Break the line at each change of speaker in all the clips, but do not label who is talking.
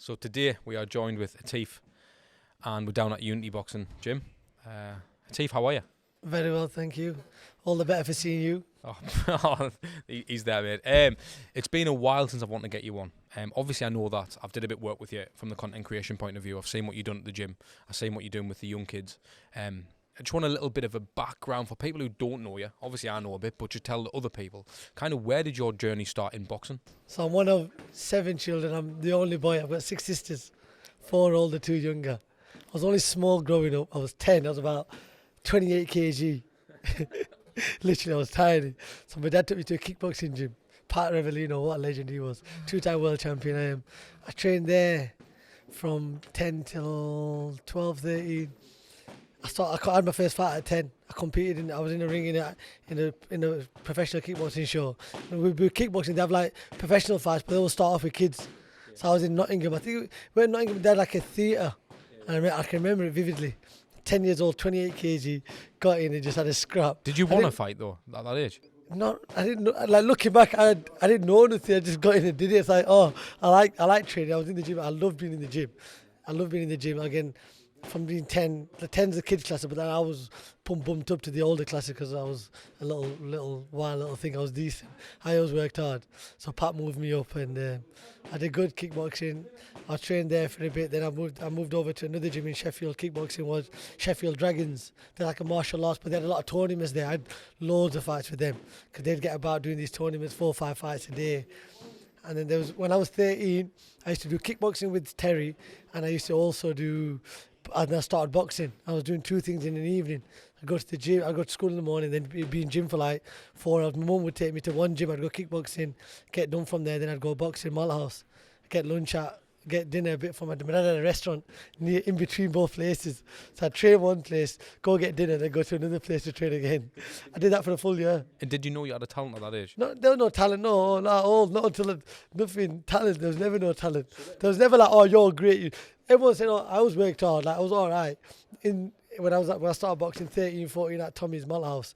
So today we are joined with Atif, and we're down at Unity Boxing Gym. Atif, how are you?
Very well, thank you. All the better for seeing you.
Oh, he's there, mate. It's been a while since I've wanted to get you on. Obviously, I know that I've did a bit of work with you from the content creation point of view. I've seen what you've done at the gym. I've seen what you're doing with the young kids. I just want a little bit of a background for people who don't know you. Obviously, I know a bit, but just tell the other people. Kind of, where did your journey start in boxing?
So I'm one of 7 children. I'm the only boy. I've got 6 sisters, 4 older, 2 younger. I was only small growing up. I was 10. I was about 28 kg. Literally, I was tiny. So my dad took me to a kickboxing gym. Pat Revelino, what a legend he was. 2-time world champion I am. I trained there from 10 till 12, 13. I had my first fight at 10. I was in a ring in a professional kickboxing show. And we kickboxing, they have like professional fights, but they all start off with kids. So I was in Nottingham. I think we were in Nottingham, they had like a theatre. And I can remember it vividly. 10 years old, 28 kg, got in and just had a scrap.
Did you want to fight though, at that age?
No, I didn't know. Like looking back, I didn't know anything. I just got in and did it. It's like, oh, I like training. I was in the gym. I love being in the gym. Again, from being 10, the 10's the kids class, but then I was bumped up to the older classes because I was a little thing. I was decent. I always worked hard. So Pat moved me up and I did good kickboxing. I trained there for a bit. Then I moved over to another gym in Sheffield. Kickboxing was Sheffield Dragons. They're like a martial arts, but they had a lot of tournaments there. I had loads of fights with them because they'd get about doing these tournaments, 4 or 5 fights a day. And then when I was 13, I used to do kickboxing with Terry, and I used to also and I started boxing. I was doing 2 things in an evening. I'd go to the gym, I'd go to school in the morning, then be in gym for like 4 hours. My mum would take me to one gym, I'd go kickboxing, get done from there, then I'd go boxing, Malthouse, get lunch get dinner a bit from my dad had a restaurant in between both places. So I'd train one place, go get dinner, then go to another place to train again. I did that for a full year.
And did you know you had a talent at that age?
No, there was no talent, not until nothing talent. There was never no talent. There was never like, oh, you're great. Everyone said, oh, I always worked hard. Like I was all right. When I started boxing 13, 14 at Tommy's Malthouse,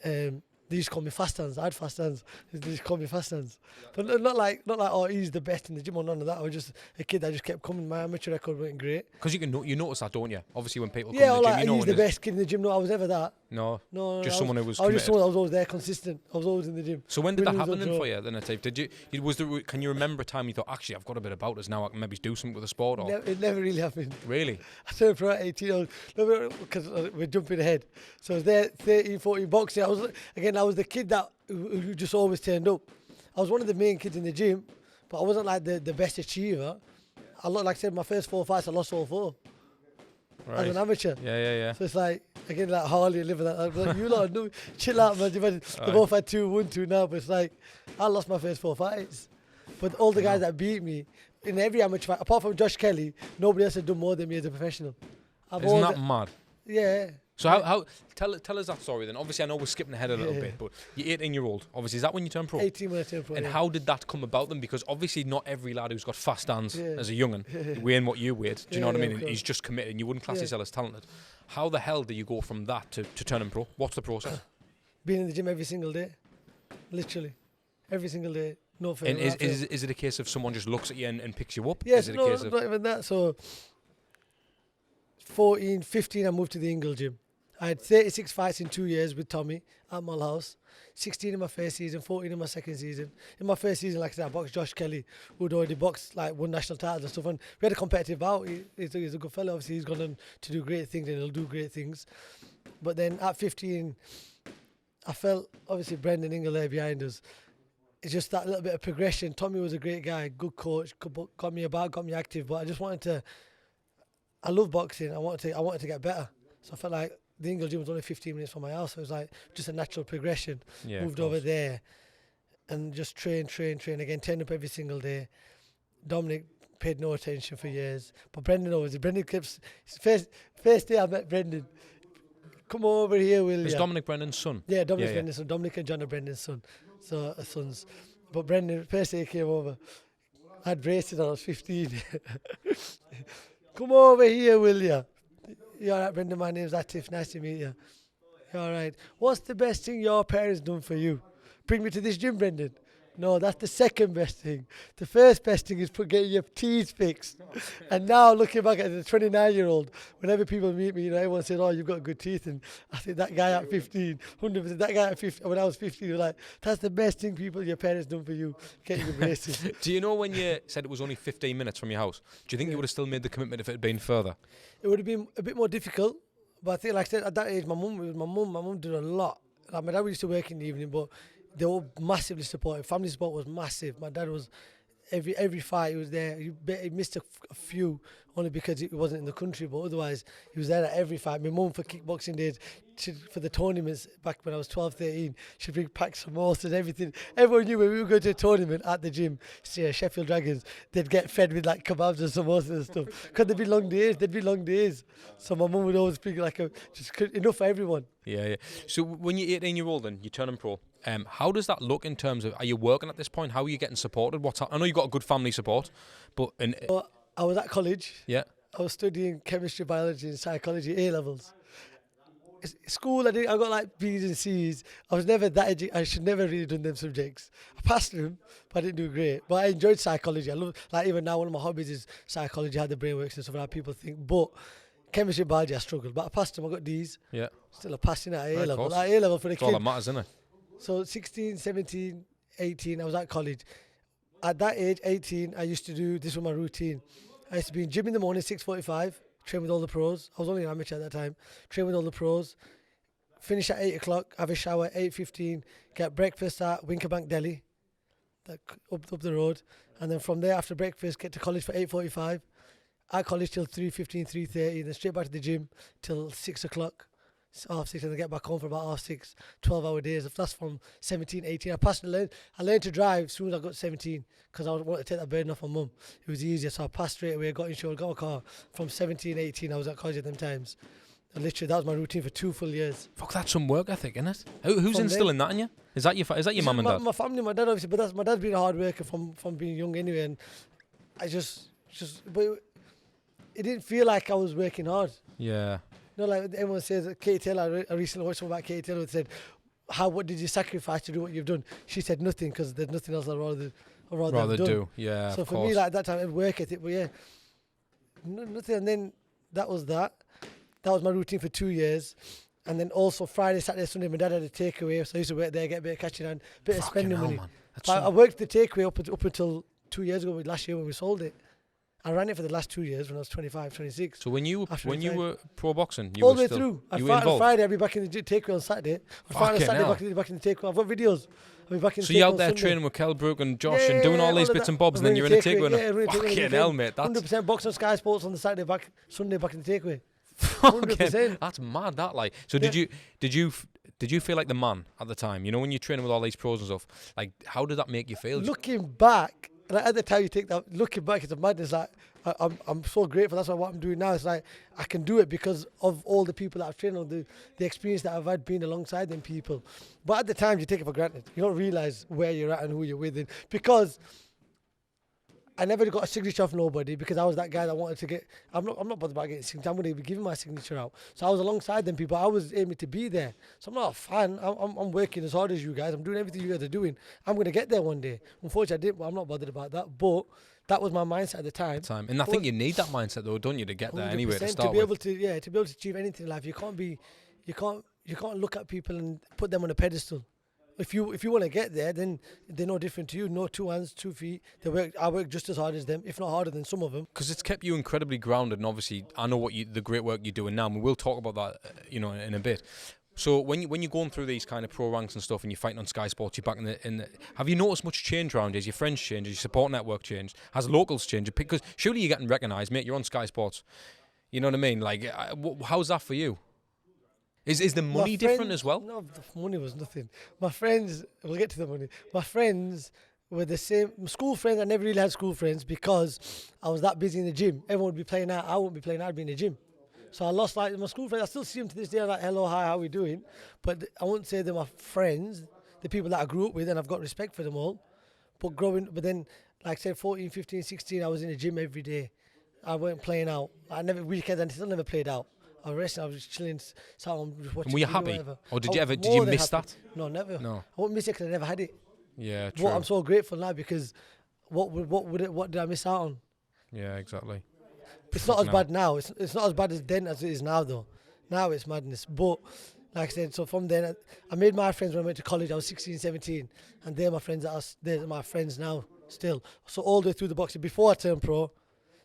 they used to call me fast hands. I had fast hands. They used to call me fast hands. But not like oh, he's the best in the gym or none of that. I was just a kid that just kept coming. My amateur record wasn't great.
Because you notice that, don't you? Obviously when people come
to
the gym,
like,
you know
he's the best kid in the gym. No, I was never that.
No,
just
someone who was
I was
committed.
just someone that was always there, consistent. I was always in the gym.
So when did that happen then for you, then, Atif? Can you remember a time you thought, actually, I've got a bit about this now, I can maybe do something with the sport? Or?
It never really happened.
Really?
I turned pro at 18, because we're jumping ahead. So I was there 13, 14 boxing. I was the kid that who just always turned up. I was one of the main kids in the gym, but I wasn't like the best achiever. Like I said, my first 4 fights, I lost all 4.
Right.
As an amateur.
Yeah.
So it's like, again, like Harley living that. I'm like, you lot, no, chill out, man. They both had 2-1-2 now, but it's like, I lost my first 4 fights. But all the guys that beat me, in every amateur fight, apart from Josh Kelly, nobody else had done more than me as a professional.
Isn't that mad?
Yeah.
So how tell us that story then. Obviously I know we're skipping ahead a little bit, but you're 18-year-old. Obviously, is that when you turned pro?
18 when I turned pro.
And how did that come about then? Because obviously not every lad who's got fast hands as a young'un, weighing what you weighed, do you know what I mean? He's just committed and you wouldn't class yourself as talented. How the hell do you go from that to turning pro? What's the process?
Being in the gym every single day. Literally. Every single day. No fail.
And is it a case of someone just looks at you and picks you up?
Yes,
is it
no,
a case
not even that. So 14, 15 I moved to the Ingle gym. I had 36 fights in 2 years with Tommy at Malthouse. 16 in my first season, 14 in my second season. In my first season, like I said, I boxed Josh Kelly, who'd already boxed, like, won national titles and stuff. And we had a competitive bout. He's a good fella. Obviously, he's gone on to do great things and he'll do great things. But then at 15, I felt, obviously, Brendan Ingle there behind us. It's just that little bit of progression. Tommy was a great guy, good coach, got me active. But I just I love boxing. I wanted to get better. So I felt like the Ingle gym was only 15 minutes from my house. So it was like just a natural progression. Moved over there and just train again, turn up every single day. Dominic paid no attention for years. But Brendan kept, first day I met Brendan, come over here, will you?
Is Dominic Brendan's son?
Yeah, Dominic's Brendan's son. Dominic and John are Brendan's son. So sons. But Brendan, first day he came over, I had braces when I was 15. Come over here, will you? You all right, Brendan? My name's Atif. Nice to meet you. You all right? What's the best thing your parents done for you? Bring me to this gym, Brendan. No, that's the second best thing. The first best thing is getting your teeth fixed. And now looking back at the 29-year-old, whenever people meet me, everyone says, "Oh, you've got good teeth." And I think that guy at 15, 100%, that guy at 15, when I was 15, he was like, "That's the best thing your parents done for you, getting the braces."
Do you know when you said it was only 15 minutes from your house? Do you think you would have still made the commitment if it had been further?
It would have been a bit more difficult, but I think, like I said, at that age, my mum did a lot. Like my dad used to work in the evening, but they were massively supportive. Family support was massive. My dad was every fight he was there. He missed a few only because he wasn't in the country, but otherwise he was there at every fight. My mum for kickboxing days, for the tournaments back when I was 12, 13, she'd bring packs of samosas and everything. Everyone knew when we would go to a tournament at the gym, Sheffield Dragons, they'd get fed with like kebabs and samosas and stuff. Because there'd be long days. So my mum would always bring like just enough for everyone.
Yeah. So when you're 18-year-old and you're turning pro, how does that look in terms of, are you working at this point? How are you getting supported? I know you've got a good family support, but...
Well, I was at college.
Yeah.
I was studying chemistry, biology and psychology, A-levels. School, I got like B's and C's. I was never that I should never really done them subjects. I passed them, but I didn't do great. But I enjoyed psychology. I love, like even now, one of my hobbies is psychology, how the brain works and stuff like that people think. But chemistry, biology, I struggled. But I passed them, I got D's.
Yeah.
Still a passing at A-level.
Like
A-level for the
That's all
kid.
that matters, isn't it?
So 16, 17, 18, I was at college. At that age, 18, I used to do, this was my routine. I used to be in gym in the morning, 6:45, train with all the pros. I was only an amateur at that time. Train with all the pros. Finish at 8 o'clock, have a shower, 8:15, get breakfast at Winkerbank Deli, up the road. And then from there, after breakfast, get to college for 8:45. At college till 3:15, 3:30, then straight back to the gym till 6 o'clock. Half 6, and then get back home for about half 6, 12-hour days. That's from 17, 18. I learned to drive as soon as I got 17 because I wanted to take that burden off my mum. It was easier, so I passed straight away, got insured, got a car. From 17, 18, I was at college at them times. And literally, that was my routine for 2 full years.
Fuck, that's some work ethic, isn't it? Who's instilling that in you? Is that your mum and dad?
My family, my dad obviously, but my dad's been a hard worker from being young anyway, and I but it didn't feel like I was working hard.
Yeah.
No, like everyone says, Katie Taylor, I recently watched something about Katie Taylor that said, what did you sacrifice to do what you've done? She said nothing because there's nothing else I'd rather do.
Yeah,
so for me, like at that time, I'd work ethic, but yeah, nothing. And then that was my routine for 2 years. And then also Friday, Saturday, Sunday, my dad had a takeaway, so I used to work there, get a bit of catching and a bit of spending money. I worked the takeaway up until 2 years ago, last year when we sold it. I ran it for the last 2 years when I was 25, 26.
So when you were pro boxing, you
all
were
the way
still,
through.
You were involved?
On Friday, I'd be back in the takeaway on Saturday. On Friday, Saturday, back in the takeaway. I've got videos. I'll be back in the
so you're out there
Sunday.
training with Kell Brook and Josh and doing all these bits and bobs, and then you're in a takeaway.
Yeah,
fucking hell, mate. That's
100% boxing on Sky Sports on the Saturday, Sunday back in the takeaway.
Fucking, that's mad. That like. So did you feel like the man at the time? You know, when you're training with all these pros and stuff. Like, how did that make you feel?
Looking back, like at the time you take that. Looking back, it's a madness. Like I'm so grateful. That's what I'm doing now. It's like I can do it because of all the people that I've trained on, the experience that I've had being alongside them people. But at the time, you take it for granted. You don't realize where you're at and who you're with. And because I never got a signature off nobody because I was that guy that wanted to get. I'm not bothered about getting signature. I'm going to be giving my signature out. So I was alongside them people. I was aiming to be there. So I'm not a fan. I'm working as hard as you guys. I'm doing everything you guys are doing. I'm going to get there one day. Unfortunately, I didn't. But I'm not bothered about that. But that was my mindset at the time.
And I think you need that mindset though, don't you, to get there anyway to start
to be able to achieve anything in life. You can't look at people and put them on a pedestal. If you want to get there, then they're no different to you. No 2 hands, 2 feet. I work just as hard as them, if not harder than some of them.
Because it's kept you incredibly grounded, and obviously I know the great work you're doing now, and we'll talk about that, in a bit. So when you're going through these kind of pro ranks and stuff, and you're fighting on Sky Sports, you're back in the. Have you noticed much change around you? Has your friends changed? Has your support network changed? Has locals changed? Because surely you're getting recognised, mate. You're on Sky Sports. You know what I mean? Like, how's that for you? Is the money different as well?
No, the money was nothing. My friends, we'll get to the money. My friends were the same. School friends, I never really had school friends because I was that busy in the gym. Everyone would be playing out. I wouldn't be playing out, I'd be in the gym. So I lost like my school friends. I still see them to this day. I'm like, hello, hi, how are we doing? But I wouldn't say they're my friends, the people that I grew up with, and I've got respect for them all. But then, like I said, 14, 15, 16, I was in the gym every day. I weren't playing out. Weekends, I still never played out. I was resting, I was chilling, sat on, just watching.
And were you happy? Or did you miss that?
No, never.
No.
I wouldn't miss it because I never had it.
Yeah,
But
true.
I'm so grateful now because what did I miss out on?
Yeah, exactly.
It's not as
Fucking hell.
bad now. It's not as bad as then as it is now though. Now it's madness. But like I said, so from then I made my friends when I went to college. I was 16, 17, and they're my friends. They're my friends now still. So all the way through the boxing before I turned pro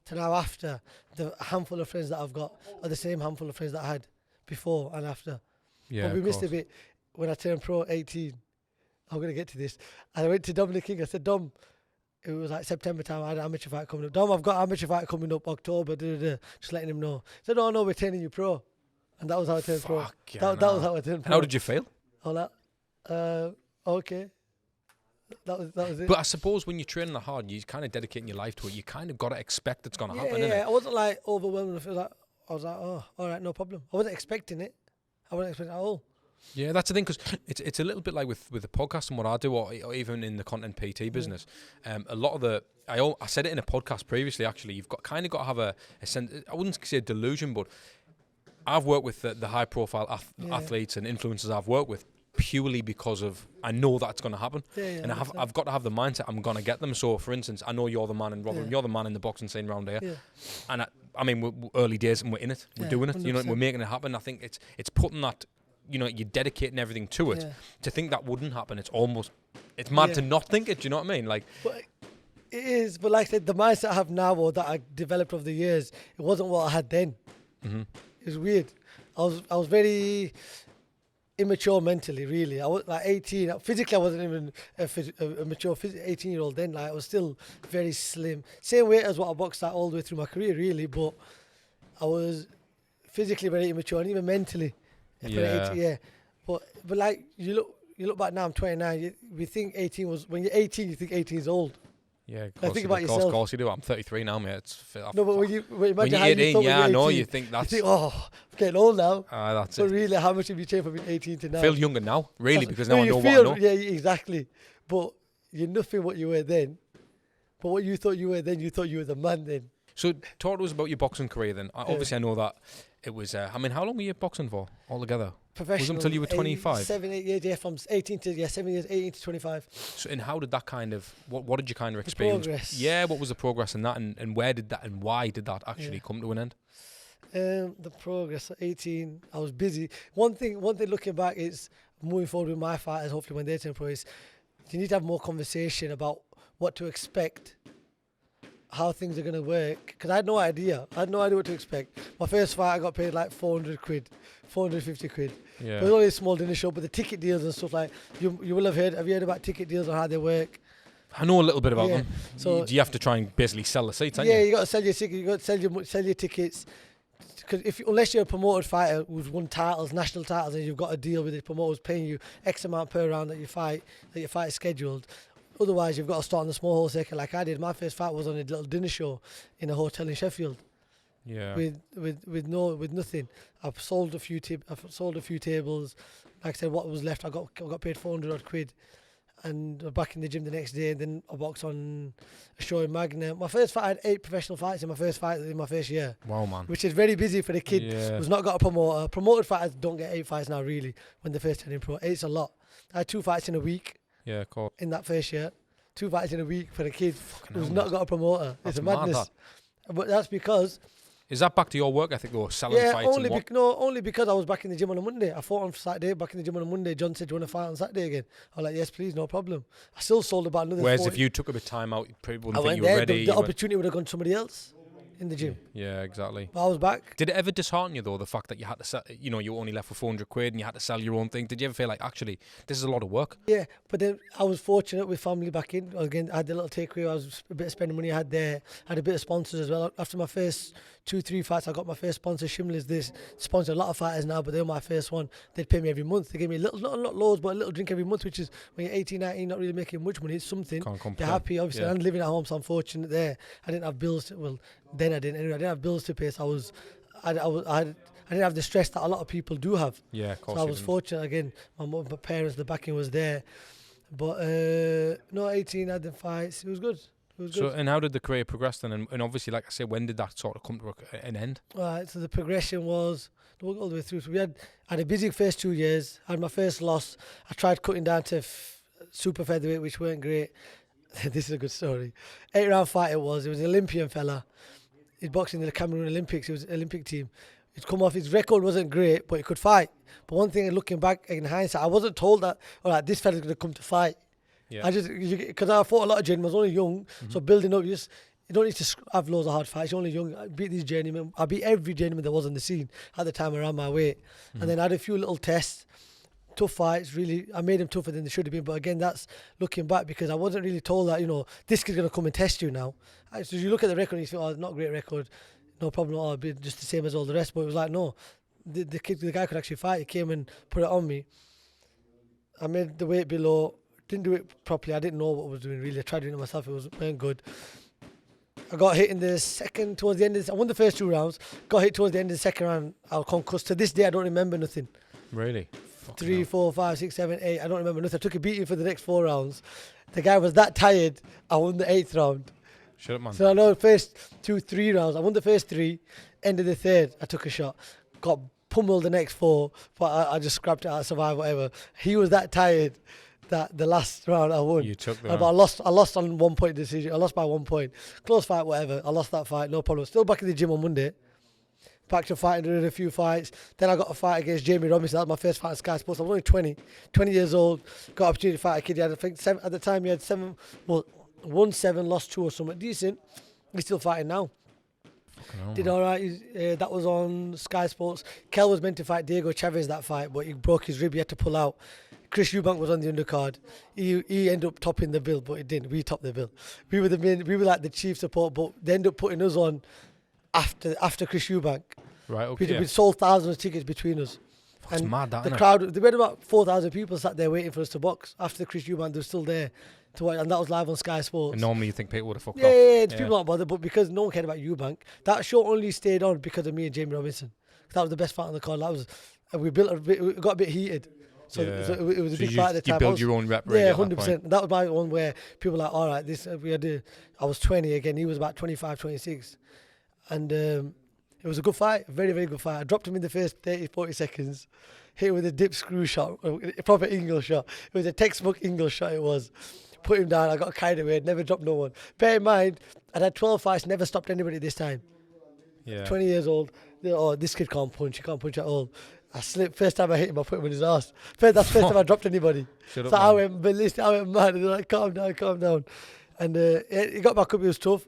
to now after, the handful of friends that I've got are the same handful of friends that I had before and after.
Yeah,
But we
of
missed a
course.
bit when I turned pro 18. I'm gonna get to this. I went to Dominic King. I said, Dom, it was like September time. I had an amateur fight coming up. Dom, I've got an amateur fight coming up October. Just letting him know. He said, oh no, we're turning you pro, and that was how I turned pro.
Fucking
That was
hell.
how I turned
And
pro.
how did you feel?
All that. Okay. That was it.
But I suppose when you're training that hard, you're kind of dedicating your life to it. You kind of got to expect it's going to happen,
Yeah.
innit?
I wasn't like overwhelmed. I was like, oh, all right, no problem. I wasn't expecting it. I wasn't expecting it at all.
Yeah, that's the thing, because it's a little bit like with the podcast and what I do, or even in the content PT business. A lot of the I said it in a podcast previously. Actually, you've got to have a sense. I wouldn't say a delusion, but I've worked with the high profile athletes and influencers I've worked with purely because of I know that's going to happen, and I've got to have the mindset I'm going to get them. So, for instance, I know you're the man in Rotherham, you're the man in the boxing scene round here, and I mean we're early days and we're in it, we're doing it.
100%.
We're making it happen. I think it's putting that. You're dedicating everything to it. To think that wouldn't happen, it's mad to not think it. Do you know what I mean? Like,
but it is. But like I said, the mindset I have now, or that I developed over the years, it wasn't what I had then.
mm-hmm.
It was weird. I was very immature mentally. Really, I was like 18. Physically, I wasn't even a mature 18-year-old then. Like I was still very slim, same weight as what I boxed at all the way through my career. Really, but I was physically very immature and even mentally. But like you look back now, I'm 29. We think 18 was when you're 18. You think 18 is old.
Yeah, of
Like, think about yourself.
Of course you do. I'm 33 now, mate.
No, but when imagine
you're
how
18,
you thought when
I
you're
know
18,
you think that's.
You think, oh, I'm getting old now.
That's
But
it.
really, how much have you changed from being 18 to now?
I feel younger now, really, because now I
you
know
feel,
what I know.
Yeah, exactly. But you're nothing what you were then. But what you thought you were then, you thought you were the man then.
So talk to us about your boxing career then. Obviously, I know that it was. I mean, how long were you boxing for altogether?
Professional.
Was it until you were 25?
7, 8 years, yeah, from 18 to 7 years, 18 to 25.
So, and how did that kind of? What did you kind of experience?
Progress.
Yeah, what was the progress in that, and where did that, and why did that actually come to an end?
The progress at 18, I was busy. One thing looking back is moving forward with my fighters, hopefully when they turn pro, is you need to have more conversation about what to expect, how things are going to work, because I had no idea. what to expect. My first fight, I got paid like 400 quid, 450 quid.
Yeah.
It was only a small dinner show, but the ticket deals and stuff like, you will have you heard about ticket deals and how they work?
I know a little bit about them.
So
you have to try and basically sell the seats, don't
yeah,
you?
you got to sell your tickets, you got to sell your tickets. Because unless you're a promoted fighter who's won titles, national titles, and you've got a deal with the promoters paying you X amount per round that your fight is scheduled. Otherwise, you've got to start on the small hole circuit like I did. My first fight was on a little dinner show in a hotel in Sheffield.
Yeah.
With nothing. I've sold a few tables. Like I said, what was left, I got paid 400 odd quid, and I'm back in the gym the next day. And then I boxed on a show in Magna. My first fight, I had 8 professional fights in my first year.
Wow, man.
Which is very busy for the kid who's not got a promoter. Promoted fighters don't get 8 fights now, really, when they first turn in pro. 8's a lot. I had 2 fights in a week.
Yeah, of course.
In that first year, 2 fights in a week for a kid who's not got a promoter. It's a madness. But that's because.
Is that back to your work ethic or selling fights?
Only because I was back in the gym on a Monday. I fought on Saturday, back in the gym on a Monday. John said, "Do you want to fight on Saturday again?" I was like, "Yes, please, no problem." I still sold about another.
Whereas
40.
if you took a bit of time out, people
I
wouldn't think
went
you were
there,
ready.
the opportunity would have gone to somebody else in the gym.
Yeah, exactly.
But I was back.
Did it ever dishearten you though, the fact that you had to sell, you were only left with 400 quid and you had to sell your own thing? Did you ever feel like, actually, this is a lot of work?
Yeah, but then I was fortunate with family back in. Again, I had a little takeaway. I was a bit of spending money I had there. I had a bit of sponsors as well. After my first 2-3 fights, I got my first sponsor. Shimler's this sponsor a lot of fighters now, but they were my first one. They'd pay me every month. They gave me not loads, but a little drink every month, which is when you're 18, 19, not really making much money. It's something.
Can't complain.
You're happy, obviously.
Yeah.
I'm living at home, so I'm fortunate there. I didn't have bills. Then I didn't. Anyway, I didn't have bills to pay, so I didn't have the stress that a lot of people do have.
Yeah, of course.
So I was fortunate again. My parents, the backing was there. But 18 had the fights. It was good.
So, and how did the career progress then? And obviously, like I said, when did that sort of come to an end?
Right. So the progression was all the way through. So I had a busy first 2 years. I had my first loss. I tried cutting down to super featherweight, which weren't great. This is a good story. 8-round fight it was. It was an Olympian fella. He'd boxed in the Cameroon Olympics. It was an Olympic team. He'd come off. His record wasn't great, but he could fight. But one thing, looking back in hindsight, I wasn't told that, all right, this fella's going to come to fight.
Yeah.
I just, because I fought a lot of journeymen. I was only young, so building up, you don't need to have loads of hard fights. You're only young. I beat these journeymen. I beat every journeyman that was on the scene at the time around my weight. And then I had a few little tests, tough fights. Really, I made them tougher than they should have been. But again, that's looking back because I wasn't really told that, this kid's going to come and test you now. So you look at the record and you think, oh, not a great record, no problem. I'll be just the same as all the rest. But it was like, no, the guy could actually fight. He came and put it on me. I made the weight below. Didn't do it properly. I didn't know what I was doing really. I tried doing it myself. It wasn't good. I got hit in the second, towards the end I won the first 2 rounds. Got hit towards the end of the second round. I was concussed. To this day, I don't remember nothing.
Really?
3, 4, 5, 6, 7, 8. I don't remember nothing. I took a beating for the next 4 rounds. The guy was that tired. I won the 8th round.
Shut up, man.
So I know the first 2, 3 rounds. I won the first 3. End of the 3rd, I took a shot. Got pummeled the next 4, but I just scrapped it out, survived, whatever. He was that tired that the last round I won.
You took the
but I lost on 1 point decision. I lost by 1 point. Close fight, whatever. I lost that fight, no problem. Still back in the gym on Monday. Back to fighting, doing a few fights. Then I got a fight against Jamie Robinson. That was my first fight on Sky Sports. I was only 20 years old. Got opportunity to fight a kid. He had, I think, at the time he had won 7, lost 2 or something. Decent. He's still fighting now. Did all right. That was on Sky Sports. Kel was meant to fight Diego Chavez that fight, but he broke his rib. He had to pull out. Chris Eubank was on the undercard. He ended up topping the bill, but it didn't. We topped the bill. We were like the chief support, but they ended up putting us on after Chris Eubank.
Right, okay.
We sold thousands of tickets between us.
It's mad, that,
the
innit?
crowd, there were about 4,000 people sat there waiting for us to box. After Chris Eubank, they were still there to watch, and that was live on Sky Sports.
And normally you think people would have fucked off.
Yeah, people aren't bothered, but because no one cared about Eubank, that show only stayed on because of me and Jamie Robinson. That was the best fight on the card. We got a bit heated. So it was a big fight at the time.
You built your own rep, really.
Yeah, 100%. That was my one where people were like, all right, I was 20 again. He was about 25, 26. And it was a good fight, a very, very good fight. I dropped him in the first 30, 40 seconds, hit him with a dip screw shot, a proper English shot. It was a textbook English shot, it was. Put him down, I got carried away, never dropped no one. Bear in mind, I'd had 12 fights, never stopped anybody this time.
Yeah.
20 years old. Oh, this kid can't punch, he can't punch at all. I slipped. First time I hit him, I put him in his ass. That's the first time I dropped anybody. I went ballistic, I went mad. They're like, calm down. And he got back up, it was tough.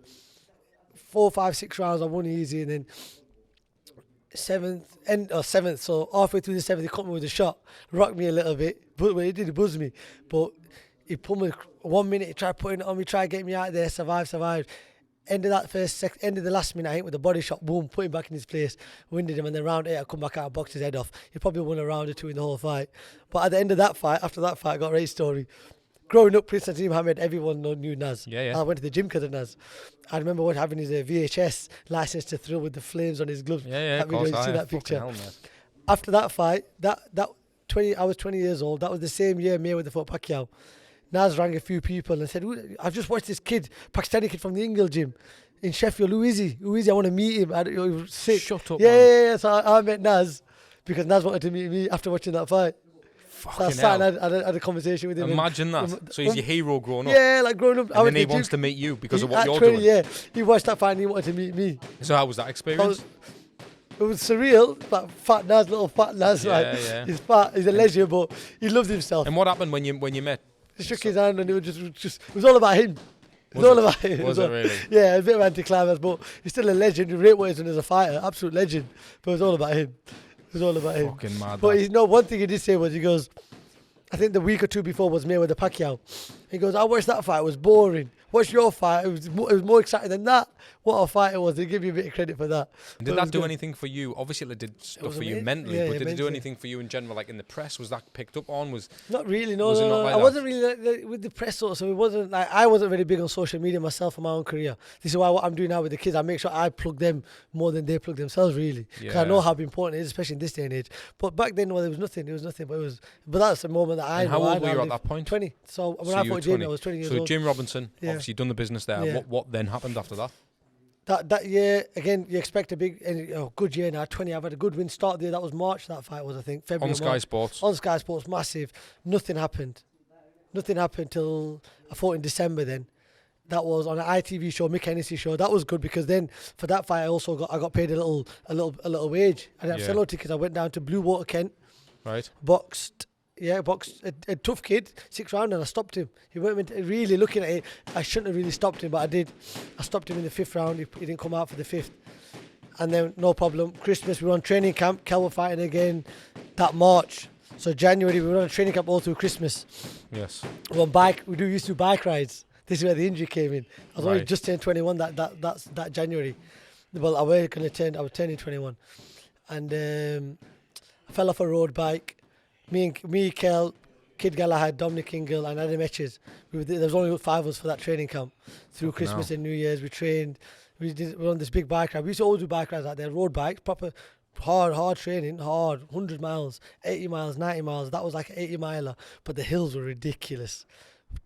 4, 5, 6 rounds, I won easy. And then 7th, so halfway through the 7th, he caught me with a shot. Rocked me a little bit. But he did, he buzzed me. But he pulled me 1 minute, he tried putting it on me, tried to get me out there, survived. End of the last minute, I hit with a body shot, boom, put him back in his place, winded him, and then round 8, I come back out and boxed his head off. He probably won a round or 2 in the whole fight. But at the end of that fight, after that fight, I got a race story. Growing up, Prince Naseem Hamed, everyone knew Naz.
Yeah.
I went to the gym because of Naz. I remember having his VHS license to thrill with the flames on his gloves.
Yeah, of course.
You see that picture.
Hell,
after that fight, I was 20 years old. That was the same year Mayweather fought Pacquiao. Naz rang a few people and said, I've just watched this kid, Pakistani kid from the Ingle gym in Sheffield. Who is he? I want to meet him. He was sick.
Shut up,
Yeah. So I met Naz because Naz wanted to meet me after watching that fight.
Fucking
so I
hell.
had a conversation with him.
Imagine that. So he's your hero growing up.
Yeah, like growing up.
And then he wants to meet you because of what you're doing.
Yeah, he watched that fight and he wanted to meet me.
So how was that experience?
It was surreal. That little fat Naz.
Yeah.
He's fat. He's a legend, but he loved himself.
And what happened when you met?
He shook his hand and it was just it was all about him. It was
it really?
Yeah, a bit of anticlimax, but he's still a legend. He rate what he's done as a fighter, absolute legend. But it was all about him.
Fucking mad.
But one thing he did say was, he goes, I think the week or 2 before was Mayweather Pacquiao. He goes, I watched that fight, it was boring. What's your fight? It was more exciting than that. What a fight it was. They give you a bit of credit for that.
Did that do anything for you? Obviously, it did stuff for you mentally, but did it do anything for you in general, like in the press? Was that picked up on?
Not really, no. I wasn't really like with the press, so it wasn't like, I wasn't very big on social media myself for my own career. This is why what I'm doing now with the kids, I make sure I plug them more than they plug themselves, really. Because I know how important it is, especially in this day and age. But back then, there was nothing. But that's the moment that I know.
How old were you at that point?
20. So when I fought Jamie, I was 20 years old.
So Jim Robinson, obviously done the business there. Yeah. What then happened after that?
That year, again, you expect a good year now. 20, I've had a good win start there. That was March, that fight was, I think. February.
On Sky Sports.
On Sky Sports, massive. Nothing happened. Nothing happened till I fought in December then. That was on an ITV show, Mick Hennessy show. That was good because then for that fight I got paid a little wage. I didn't have solo tickets. I went down to Blue Water, Kent.
Right.
Boxed a tough kid, 6th round, and I stopped him. He weren't really looking at it. I shouldn't have really stopped him, but I did. I stopped him in the 5th round. He didn't come out for the 5th. And then no problem. Christmas we were on training camp. Kel were fighting again that March. So January we were on a training camp all through Christmas.
Yes.
We used to do bike rides. This is where the injury came in. I was only
Right.
just turned 21 that January. Well, I was turning 21, and I fell off a road bike. Me, Kel, Kid Galahad, Dominic Ingle, and Adam Etches. There was only 5 of us for that training camp. Through Christmas and New Year's, we trained. We were on this big bike ride. We used to always do bike rides out there, road bikes, proper hard training, 100 miles, 80 miles, 90 miles. That was like an 80 miler, but the hills were ridiculous.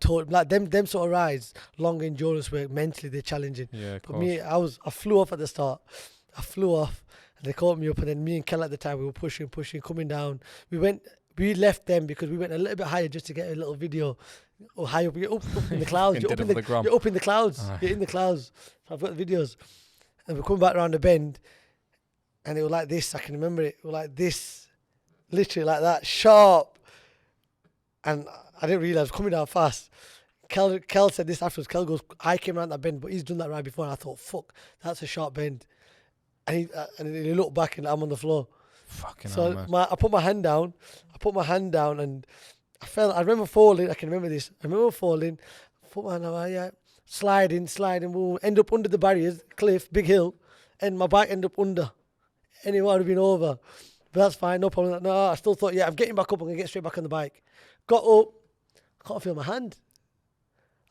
Like them sort of rides, long endurance work, mentally they're challenging.
Yeah, of
But
course.
me, I flew off at the start. I flew off, and they caught me up, and then me and Kel at the time we were pushing, coming down. We left them because we went a little bit higher just to get a little video. Or high up, you're up in the clouds. You're up in the
gram.
you're up in the clouds.
Aye.
You're in the clouds. So I've got the videos, and we're coming back around the bend, and it was like this. I can remember it. It was like this, literally like that, sharp. And I didn't realize I was coming down fast. Kel said this afterwards. Kel goes, I came around that bend, but he's done that ride before. And I thought, fuck, that's a sharp bend. And he looked back, and I'm on the floor.
Fucking hell,
So
man.
I put my hand down, and I fell. I remember falling. I can remember this. I remember falling. Put my hand down, sliding, boom, end up under the barriers, cliff, big hill, and my bike ended up under. And it would have been over. But that's fine, no problem. No, I still thought, I'm getting back up. I'm going to get straight back on the bike. Got up. I can't feel my hand.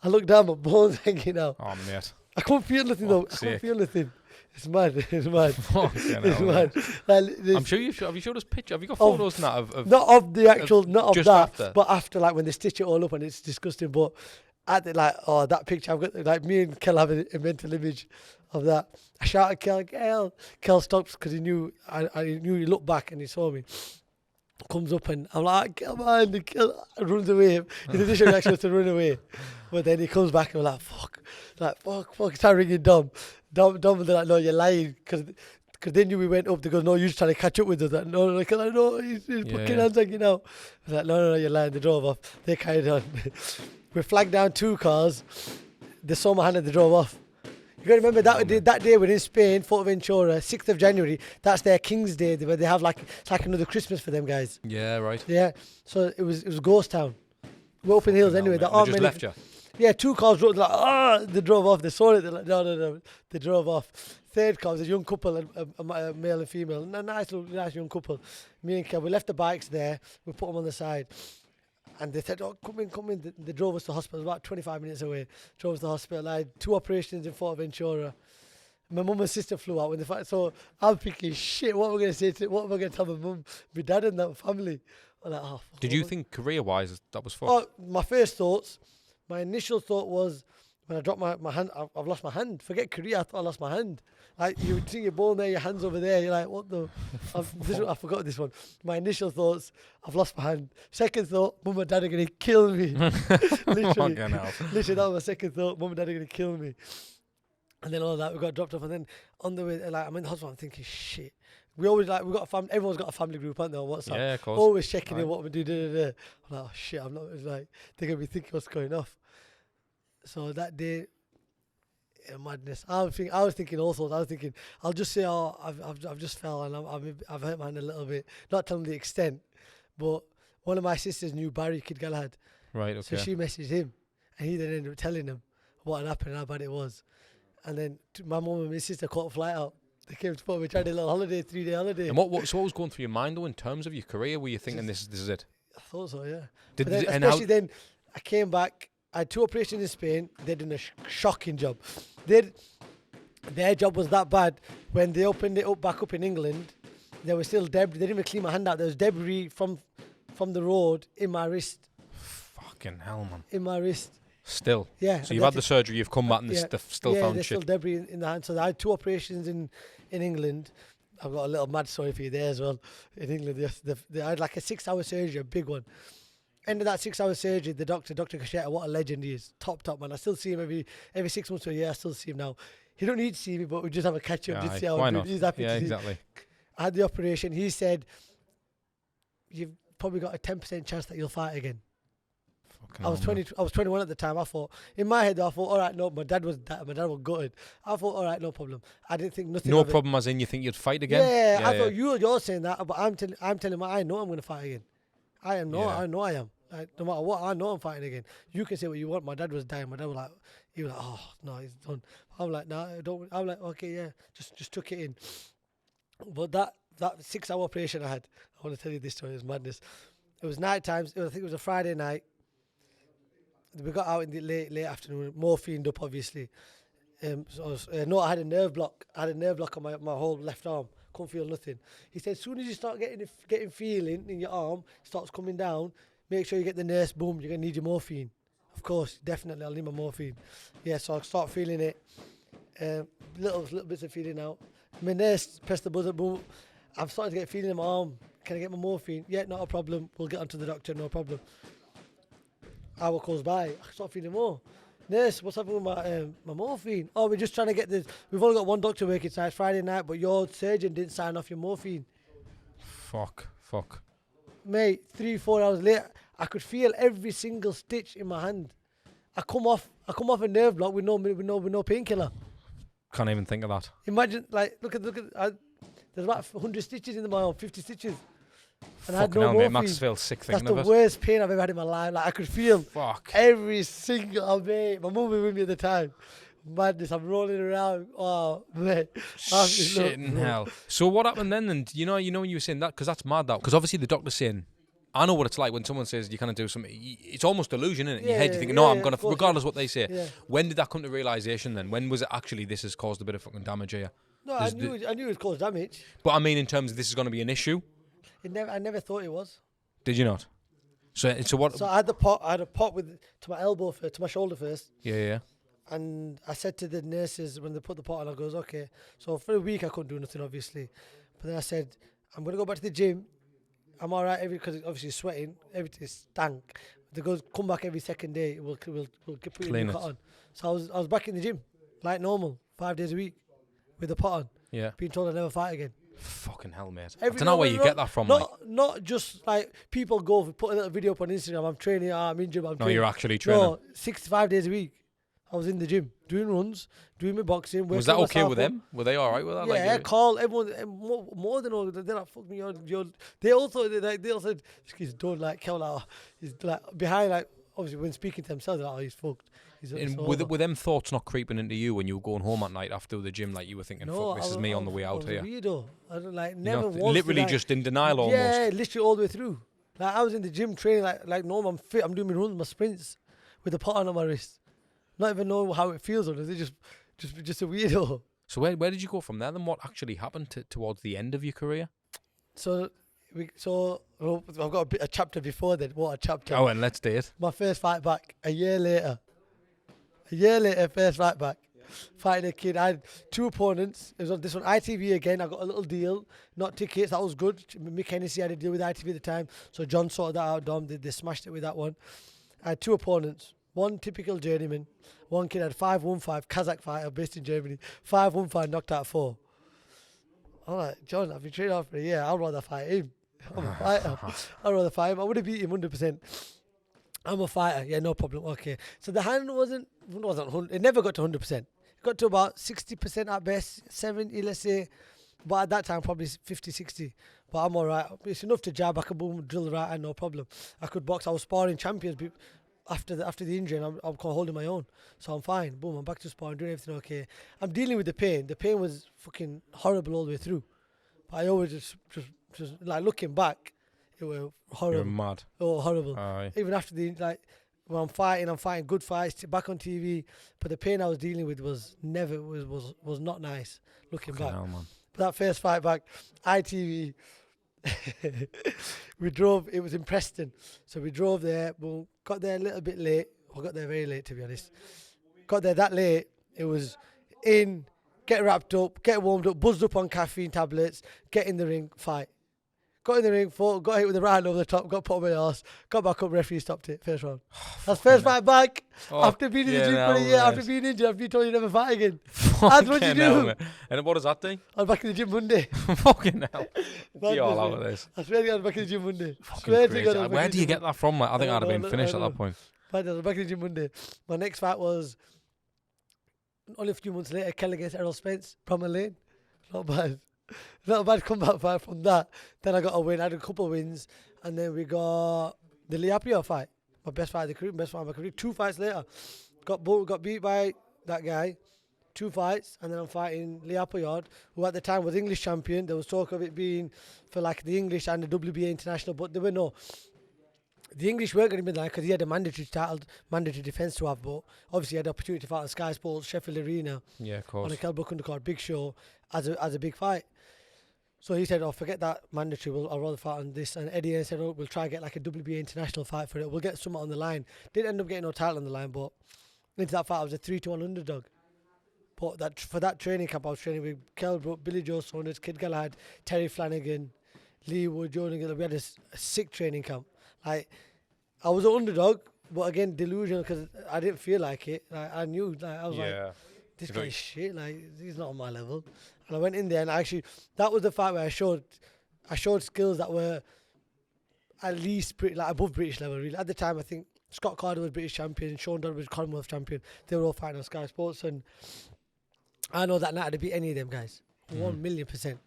I looked down, my bones hanging out.
Oh, mate.
I can't feel nothing though. I
Fuck's
can't
sake.
feel nothing. It's mad.
Fucking
It's
hell,
mad.
man.
Like,
I'm sure have you showed us picture? Have you got photos and that of
not of the actual, not of
just
that,
after?
but after, like when they stitch it all up, and it's disgusting. But at the, that picture, I've got like me and Kel have a mental image of that. I shouted, Kel. Kel stops because he knew I knew he looked back and he saw me. Comes up and I'm like, come on, the Kel runs away. His initial reaction was to run away, but then he comes back and we're like, fuck. Start ringing Dom. Dom, they're like, no, you're lying, because they knew we went up. They go, no, you're just trying to catch up with us. Like, no, he's fucking hands hanging out. I was like, no, you're lying. They drove off. They carried on. We flagged down 2 cars. They saw my hand and they drove off. You got to remember that day we're in Spain, Fuerteventura, 6th of January. That's their King's Day, where they have it's like another Christmas for them guys.
Yeah, right.
Yeah. So it was ghost town. We're up in the hills anyway. There aren't
They just
many.
left you.
Yeah, 2 cars drove, they drove off. They saw it, they're like, no, they drove off. 3rd car was a young couple, a male and female, a nice young couple. Me and Kev, we left the bikes there, we put them on the side, and they said, oh, come in. They drove us to hospital, about 25 minutes away. Drove us to hospital. I had 2 operations in Fuerteventura. My mum and sister flew out when they fight. So I'm thinking, shit, what am I going to say? What am I going to tell my mum, my dad, and that family? I'm like, oh, fuck,
Did you think career-wise that was fucked?
Oh, my initial thought was, when I dropped my hand, I've lost my hand. Forget career, I thought I lost my hand. Like, you would see your ball there, your hand's over there. You're like, what the? I forgot this one. My initial thoughts, I've lost my hand. Second thought, mum and dad are going to kill me. Literally, that was my second thought. Mum and dad are going to kill me. And then all that, we got dropped off. And then on the way, I'm in the hospital, I'm thinking, shit. We always we got a family. Everyone's got a family group, aren't they, on WhatsApp?
Yeah, of course.
Always checking in
Right.
what we do. I'm like, oh shit, I'm not. It's like they're gonna be thinking what's going off. So that day, madness. I was thinking all sorts. I was thinking, I'll just say, oh, I've just fell and I've hurt my hand a little bit. Not telling the extent, but one of my sisters knew Barry, Kid Galahad.
Right. Okay.
So she messaged him, and he then ended up telling him what had happened and how bad it was. And then my mum and my sister caught a flight out. They came to we tried a little holiday, 3-day holiday.
And what was going through your mind though in terms of your career? Were you thinking this is it?
I thought so, yeah.
Did
But then,
and how?
especially then, I came back. I had 2 operations in Spain. They'd done a shocking job. Their job was that bad. When they opened it up back up in England, there was still debris. They didn't even clean my hand out. There was debris from the road in my wrist.
Fucking hell, man.
In my wrist.
Still.
Yeah.
So you've had the surgery. You've come back and there's still found
there's
shit.
still debris in the hand. So I had 2 operations in England. I've got a little mad story for you there as well. In England, they had like a 6-hour surgery, a big one. End of that 6-hour surgery, the Dr. Kasheta, what a legend he is. Top man. I still see him every 6 months to a year. I still see him now. He don't need to see me, but we just have a catch up. Just see how
why
I'm
not?
doing. He's happy to see.
Exactly.
I had the operation. He said, "You've probably got a 10% chance that you'll fight again." I was 21 at the time. I thought, in my head, all right, no. My dad was gutted. I thought, all right, no problem. I didn't think nothing.
No problem, as in you think you'd fight again?
Yeah, I thought you're saying that, but I'm telling him I know I'm going to fight again. I know I am. Like, no matter what, I know I'm fighting again. You can say what you want. My dad was dying. My dad was like, oh no, he's done. I'm like, no, I don't. I'm like, okay, yeah, just took it in. But that 6-hour operation I had, I want to tell you this story. It was madness. It was night times. I think it was a Friday night. We got out in the late afternoon, morphined up, obviously. I had a nerve block. I had a nerve block on my whole left arm. Couldn't feel nothing. He said, as soon as you start getting feeling in your arm, starts coming down, make sure you get the nurse. Boom, you're gonna need your morphine. Of course, definitely, I'll need my morphine. Yeah, so I start feeling it. Little bits of feeling out. My nurse pressed the buzzer. Boom. I'm starting to get feeling in my arm. Can I get my morphine? Yeah, not a problem. We'll get onto the doctor. No problem. Hour goes by. I start feeling more. Nurse, what's happening with my morphine? Oh, we're just trying to get this. We've only got one doctor working tonight, Friday night, but your surgeon didn't sign off your morphine.
Fuck.
Mate, 3-4 hours later, I could feel every single stitch in my hand. I come off a nerve block with no painkiller.
Can't even think of that.
Imagine, like, look at. There's about 100 stitches in my arm, 50 stitches. And
Fucking
I had no
hell, mate.
morphine.
Max feels sick thinking of it.
That's the worst pain I've ever had in my life. Like, I could feel every single mate. My mum was with me at the time. Madness, I'm rolling around. Oh, mate.
Shit in hell. So what happened then? And you know when you were saying that, because that's mad, that. Because obviously the doctor's saying, I know what it's like when someone says you can't do something. It's almost delusion, isn't it? In your head, you think, no, I'm going to, regardless of what they say. Yeah. When did that come to realisation then? When was it actually this has caused a bit of fucking damage here?
No, I knew it would cause damage.
But I mean, in terms of this is going to be an issue?
I never thought it was.
Did you not? So what?
So I had a pot to my elbow first, to my shoulder first.
Yeah.
And I said to the nurses when they put the pot on, I goes, okay. So for a week I couldn't do nothing, obviously. But then I said, I'm going to go back to the gym. I'm all right because obviously sweating, everything stank. They goes, come back every second day. We'll put your pot on. So I was back in the gym like normal, 5 days a week with the pot on.
Yeah.
Being told I'd never fight again.
Fucking hell, mate. I don't know where you get that from.
Not just like people go put a little video up on Instagram. I'm training. I'm injured. I'm training.
No, you're actually training.
No, 65 days a week. I was in the gym doing runs, doing my boxing.
Was that okay with them? Were they all right with that?
Yeah, call everyone. More than all, they're like, fuck me. They also said, he's done like Kevlar. He's like behind, like obviously when speaking to themselves, they're like, oh, he's fucked.
Were them thoughts not creeping into you when you were going home at night after the gym? Like you were thinking,
no,
fuck, this is me on the way out here.
Weirdo. I don't like never once.
Literally just in denial almost.
Yeah, literally all the way through. Like I was in the gym training like normal. I'm fit. I'm doing my runs, my sprints with a pot on my wrist. Not even knowing how it feels, or is it just a weirdo?
So where did you go from there? Then what actually happened towards the end of your career?
So I've got a chapter before that. What a chapter!
Oh, and let's do it.
My first fight back a year later, first fight back. Fighting a kid. I had 2 opponents. It was on this one, ITV again. I got a little deal, not tickets. That was good. Mick Hennessy had a deal with ITV at the time, so John sorted that out. Dom, they smashed it with that one. I had 2 opponents. One typical journeyman. One kid had 5-1-5, Kazakh fighter based in Germany. 5-1-5, knocked out 4. I'm like, John, I've been training out for a year. I'd rather fight him. I'm a fighter. I'd rather fight him. I would have beat him 100%. I'm a fighter. Yeah, no problem. Okay. So the hand wasn't 100. It never got to 100%. It got to about 60% at best, 70, let's say. But at that time, probably 50, 60. But I'm all right. It's enough to jab. I could boom, drill the right hand, no problem. I could box. I was sparring champions after the injury, and I'm holding my own. So I'm fine. Boom, I'm back to sparring, doing everything okay. I'm dealing with the pain. The pain was fucking horrible all the way through. But I always just like looking back, it was horrible.
You're mad.
Oh, horrible.
Aye.
Even after when I'm fighting good fights, back on TV. But the pain I was dealing with was not nice. Looking back.
Hell, man.
But that first fight back, ITV. We drove. It was in Preston, so we drove there. Well, got there a little bit late. I got there very late, to be honest. Got there that late. It was get wrapped up, get warmed up, buzzed up on caffeine tablets, get in the ring, fight. got in the ring, fought, got hit with the right hand over the top, got put on my arse, got back up, referee stopped it, first round. That's first fight back. After being in the gym for a year, after being injured, after being told you never fight again. That's what you do.
Man. And what does that do?
I'm back in the gym Monday.
Fucking hell. You're all out of this.
I swear to God, I'm back in the gym Monday.
Where do you get that from? I think I'd have been finished at that point.
I'm back in the gym Monday. My next fight was only a few months later, Kell against Errol Spence, Bramall Lane. Not bad. Not a bad comeback fight from that. Then I got a win. I had a couple of wins. And then we got the Liapio fight. My best fight of the career, best fight of my career. 2 fights later. Got beat by that guy. 2 fights. And then I'm fighting Liapio, who at the time was English champion. There was talk of it being for like the English and the WBA international, but there were no. The English weren't going to be there because he had a mandatory defence to have, but obviously he had the opportunity to fight on Sky Sports, Sheffield Arena.
Yeah, of course.
On a Kell Brook undercard, big show, as a big fight. So he said, forget that mandatory, I'll rather fight on this. And Eddie said, we'll try and get like a WBA international fight for it. We'll get something on the line. Didn't end up getting no title on the line, but into that fight I was a 3-1 underdog. But for that training camp, I was training with Kell Brook, Billy Joe Saunders, Kid Galahad, Terry Flanagan, Lee Wood, Jordan Gill. We had a sick training camp. Like, I was an underdog, but again, delusional because I didn't feel like it. Like, I knew, I was like, this guy's shit. Like, he's not on my level. And I went in there, and that was the fight where I showed skills that were at least above British level. Really, at the time, I think Scott Carter was British champion, Sean Dunn was Commonwealth champion. They were all fighting on Sky Sports, and I know that night I'd beat any of them guys, 1,000,000%.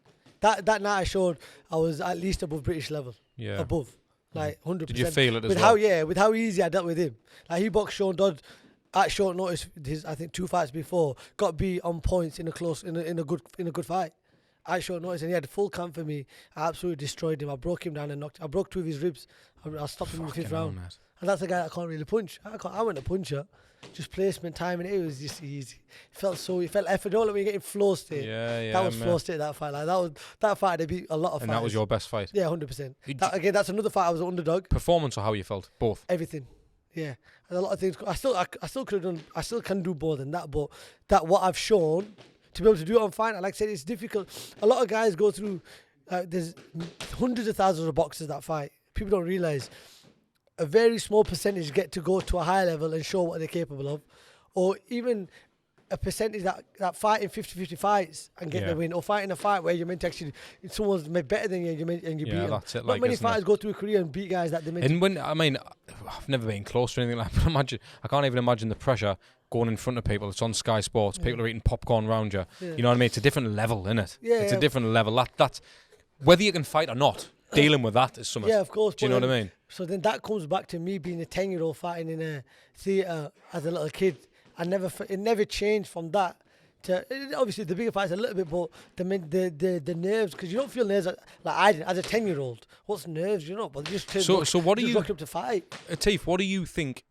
That night I showed I was at least above British level. Yeah, above. Like 100%.
Did you feel it as well?
With how easy I dealt with him. Like he boxed Sean Dodd at short notice. I think 2 fights before, got beat on points in a good fight. At short notice, and he had full camp for me. I absolutely destroyed him. I broke him down and I broke 2 of his ribs. I stopped him in the 5th round. And that's a guy that can't really punch. I went a puncher. Just placement, timing, it was just easy. It felt effort. Don't let me get in flow state.
Yeah,
that was flow state, that fight. Like that fight, they beat a lot of fights.
And that was your best fight?
Yeah, 100%. Again, that's another fight I was an underdog.
Performance or how you felt? Both?
Everything. Yeah. And a lot of things. I still could have done, I still can do more than that, but what I've shown, to be able to do it on fight, like I said, it's difficult. A lot of guys go through, there's hundreds of thousands of boxers that fight. People don't realise. A very small percentage get to go to a higher level and show what they're capable of, or even a percentage that fight in 50-50 fights and get the win, or fight in a fight where you're meant to actually, someone's made better than you and you beat them.
That's it.
Not many fighters go through a career and beat guys that they meant.
And I've never been close to anything like that. I can't even imagine the pressure going in front of people. It's on Sky Sports. People are eating popcorn around you. You know what I mean? It's a different level, isn't it?
Yeah,
it's a different level. That's whether you can fight or not. Dealing with that is something.
Yeah, of course.
Do you know what I mean?
So then that comes back to me being a 10-year-old fighting in a theatre as a little kid. It never changed from that to obviously the bigger fights a little bit, but the nerves, because you don't feel nerves like I did as a 10-year-old. What's nerves? You know, but just
so what do you
look up to fight?
Atif, what do you think?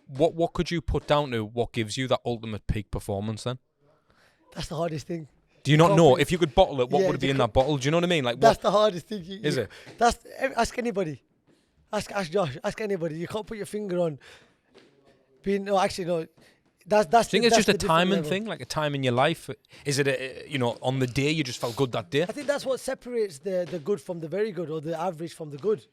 What could you put down to what gives you that ultimate peak performance then?
That's the hardest thing.
Do you not know? If you could bottle it, what would be in that bottle? Do you know what I mean? Like,
that's the hardest thing.
Is it?
Ask anybody. Ask Josh. Ask anybody. You can't put your finger on being. No, actually, no. That's.
Do you think it's just a timing thing, like a time in your life? Is it on the day you just felt good that day?
I think that's what separates the good from the very good, or the average from the good.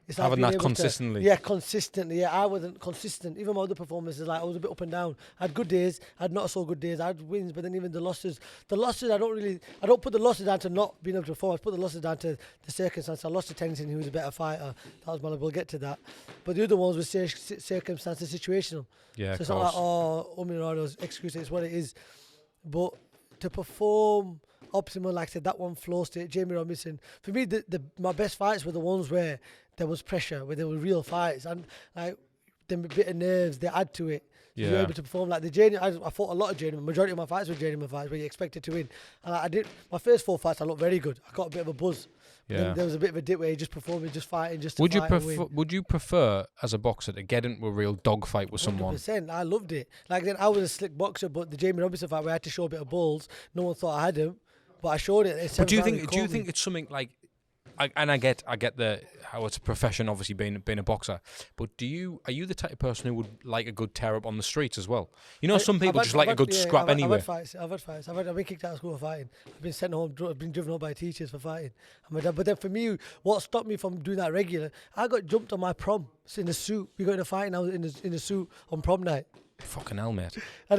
It's like
having that consistently.
Consistently. Yeah, I wasn't consistent. Even my other performances, I was a bit up and down. I had good days, I had not so good days. I had wins, but then even the losses, I don't put the losses down to not being able to perform. I put the losses down to the circumstance. I lost to Tennyson, who was a better fighter. That was we'll get to that. But the other ones were circumstances, situational.
Yeah,
so it's not like, Mirado's excuse, it's what it is. But to perform optimal, like I said, that one flow state, Jamie Robinson. For me, my best fights were the ones where there was pressure, where there were real fights, and like the bit of nerves they add to it. Yeah. You're able to perform like the journeyman. I fought a lot of journeyman. Majority of my fights were journeyman fights where you expected to win. And I did my first 4 fights. I looked very good. I got a bit of a buzz. Yeah. Then there was a bit of a dip where you just performing, just fighting, just to fight and win.
Would you prefer as a boxer to get into a real dogfight with 100%. Someone?
100%. I loved it. Like then I was a slick boxer, but the Jamie Robinson fight where I had to show a bit of balls. No one thought I had him, but I showed it.
But do you think it's something like? I get how it's a profession, obviously being a boxer. But are you the type of person who would like a good tear up on the streets as well? You know, some people just like a good scrap anyway.
I've had fights. I've been kicked out of school for fighting. I've been sent home. I've been driven home by teachers for fighting. But then for me, what stopped me from doing that regular? I got jumped on my prom in a suit. We got in a fight, and I was in a suit on prom night.
Fucking hell, mate.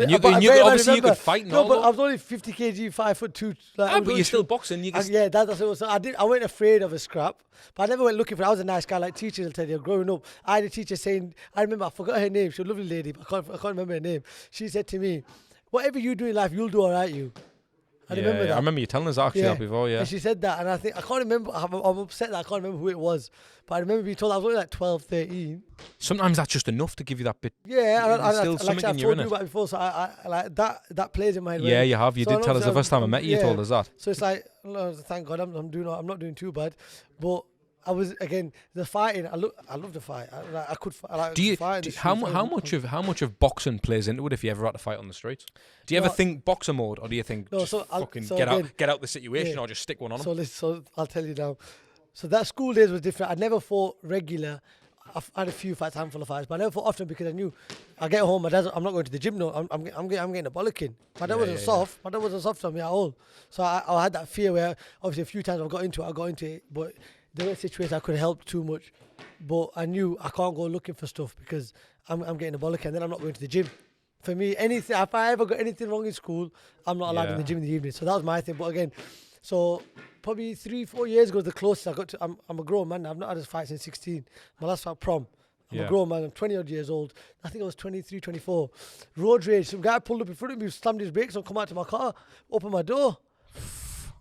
You could
fight.
No, but I was only 50 kg, 5'2".
But you're still boxing.
Yeah, that's what it was. So I went afraid of a scrap, but I never went looking for it. I was a nice guy, like teachers will tell you. Growing up, I had a teacher saying, I forgot her name. She was a lovely lady, but I can't remember her name. She said to me, whatever you do in life, you'll do all right, you. I remember that.
I remember you telling us actually that before, yeah.
And she said that, and I can't remember, I'm upset that I can't remember who it was, but I remember being told I was only like 12, 13.
Sometimes that's just enough to give you that bit.
Yeah, and
still
like
something
I've
in
told
you,
you about before, so I like that plays in my head.
Yeah, you have. You did tell us the first time I met you, you told us that.
So it's like, thank God I'm not doing too bad, but I was, again, the fighting. I love the fight. I could fight.
How much of boxing plays into it if you ever had to fight on the streets? Do you ever think boxer mode, or do you think get out the situation, or just stick one on them?
So I'll tell you now. So that school days was different. I never fought regular. I've had a few fights, handful of fights, but I never fought often because I knew I get home. My dad's, I'm not going to the gym. No, I'm getting a bollocking. My dad wasn't soft. My dad wasn't soft on me at all. So I had that fear where obviously a few times I got into it, but there were situations I could help too much. But I knew I can't go looking for stuff because I'm getting a bollocking, and then I'm not going to the gym. For me, anything, if I ever got anything wrong in school, I'm not allowed in the gym in the evening. So that was my thing. But again, so probably 3-4 years ago, the closest I got to, I'm a grown man. I've not had a fight since 16. My last fight, prom. I'm a grown man. I'm 20 odd years old. I think I was 23, 24. Road rage. Some guy pulled up in front of me, slammed his brakes on, come out to my car, opened my door.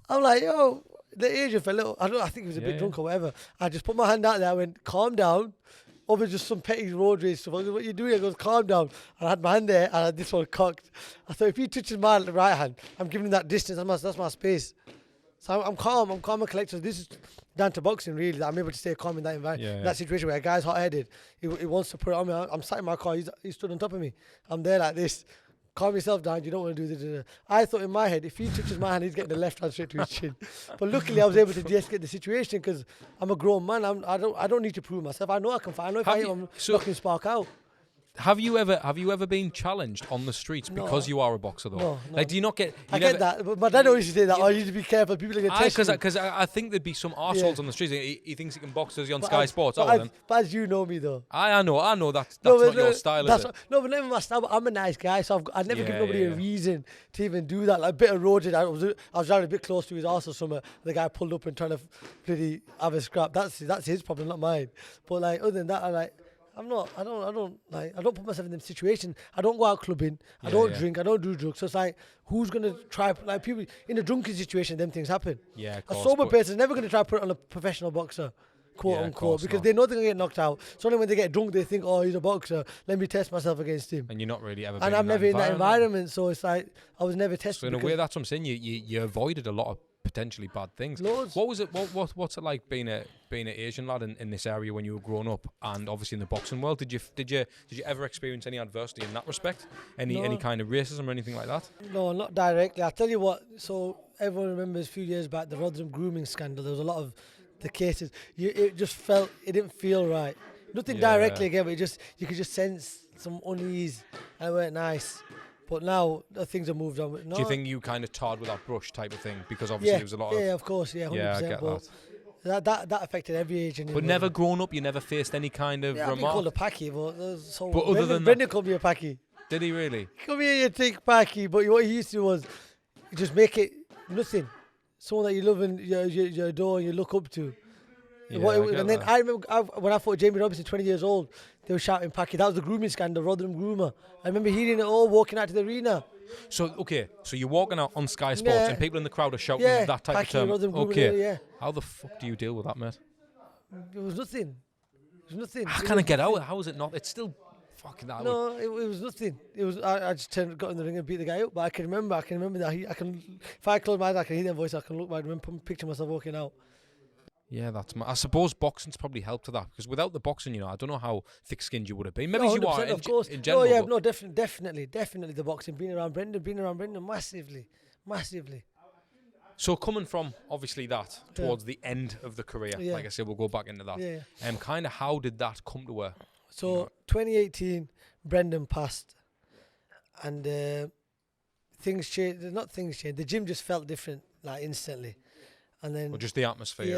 I'm like, yo, the Asian fella, I think he was a bit drunk or whatever. I just put my hand out there. I went, calm down. Over just some petty road rage stuff. I goes, what are you doing? I goes, calm down. And I had my hand there and I had this one cocked. I thought, if he touches my right hand, I'm giving him that distance. That's my space. So I'm calm and collected. This is down to boxing, really, that I'm able to stay calm in that environment. In that situation where a guy's hot-headed, he wants to put it on me. I'm sat in my car, he stood on top of me. I'm there like this. Calm yourself down, you don't want to do this. I thought in my head, if he touches my hand, he's getting the left hand straight to his chin. But luckily, I was able to de-escalate the situation because I'm a grown man. I don't need to prove myself. I know I can fight. I know if I hit him, I'm knocking spark out.
Have you ever been challenged on the streets because you are a boxer though?
No.
Like, do you not get?
I get that, but my dad always used to say that. You need to be careful. People are going to test you.
Because I think there'd be some arseholes on the streets. He thinks he can box as on Sky Sports.
But as you know me though.
I know that's not your style, is it?
No, but never my style. But I'm a nice guy, so I'd never give nobody a reason to even do that. Like a bit of road, I was driving a bit close to his arse or something. The guy pulled up and trying to bloody have a scrap. That's his problem, not mine. But like other than that, I don't put myself in them situations. I don't go out clubbing. I don't drink. I don't do drugs. So it's like, who's gonna try? Like people in a drunken situation, them things happen.
Yeah, of
a
course,
sober person's never gonna try to put it on a professional boxer, quote unquote, because they know they're gonna get knocked out. So only when they get drunk, they think, oh, he's a boxer. Let me test myself against him.
And you're not really ever.
And I'm never in that environment, so it's like I was never tested.
So in a way, that's what I'm saying. You avoided a lot of potentially bad things.
Loads.
What was it? What's it like being an Asian lad in this area when you were growing up, and obviously in the boxing world? Did you ever experience any adversity in that respect? Any kind of racism or anything like that?
No, not directly. I'll tell you what. So everyone remembers a few years back the Rotherham grooming scandal. There was a lot of the cases. It didn't feel right. Nothing directly again, but you could just sense some unease, and it weren't nice. But now things have moved on. No.
Do you think you kind of tarred with that brush type of thing? Because obviously there was a lot of...
Yeah, of course, 100%.
Yeah, I get that.
That affected every age.
But never grown up, you never faced any kind of remark?
I've been called a packy, but
other than
Brendan called me a packy.
Did he really?
Come here, you take packy. But what he used to do was just make it nothing. Someone that you love and you adore and you look up to.
Yeah,
I remember when I fought Jamie Robinson, 20 years old, they were shouting packy. That was the grooming scandal, Rotherham groomer. I remember hearing it all walking out to the arena.
So you're walking out on Sky Sports and people in the crowd are shouting that type
packy,
of term.
Rotherham groomer,
Okay, how the fuck do you deal with that, mate?
It was nothing.
I can't get out. How is it not? It's still fucking that.
No, it was nothing. It was I just got in the ring and beat the guy up. But I can remember that if I close my eyes, I can hear their voice. I can look back and picture myself walking out.
Yeah, I suppose boxing's probably helped to that, because without the boxing, I don't know how thick-skinned you would have been. Maybe you are
of course.
In general.
Definitely the boxing. Being around Brendan massively.
So coming from obviously that towards the end of the career,
Yeah.
like I said, we'll go back into that.
Yeah.
Kind of how did that come to a?
So 2018, Brendan passed, and things changed. Not things changed. The gym just felt different, like instantly. And then
Or just the atmosphere.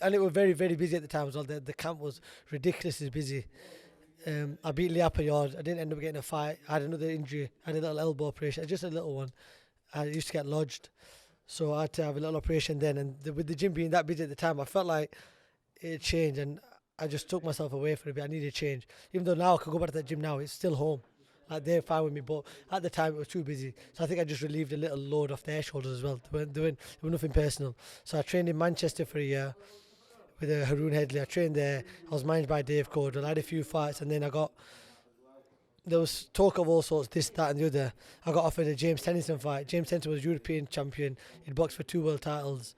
And it was very, very busy at the time as well. The camp was ridiculously busy. I beat Lee up a yard. I didn't end up getting a fight. I had another injury. I had a little elbow operation, just a little one. I used to get lodged, so I had to have a little operation then. And with the gym being that busy at the time, I felt like it changed, and I just took myself away for a bit. I needed change. Even though now I could go back to that gym now, it's still home. Like, they're fine with me, but at the time it was too busy. So I think I just relieved a little load off their shoulders as well. It was nothing personal. So I trained in Manchester for a year with Haroon Headley. I trained there. I was managed by Dave Cordell. I had a few fights, and then there was talk of all sorts, this, that and the other. I got offered a James Tennyson fight. James Tennyson was European champion. He'd boxed for 2 world titles.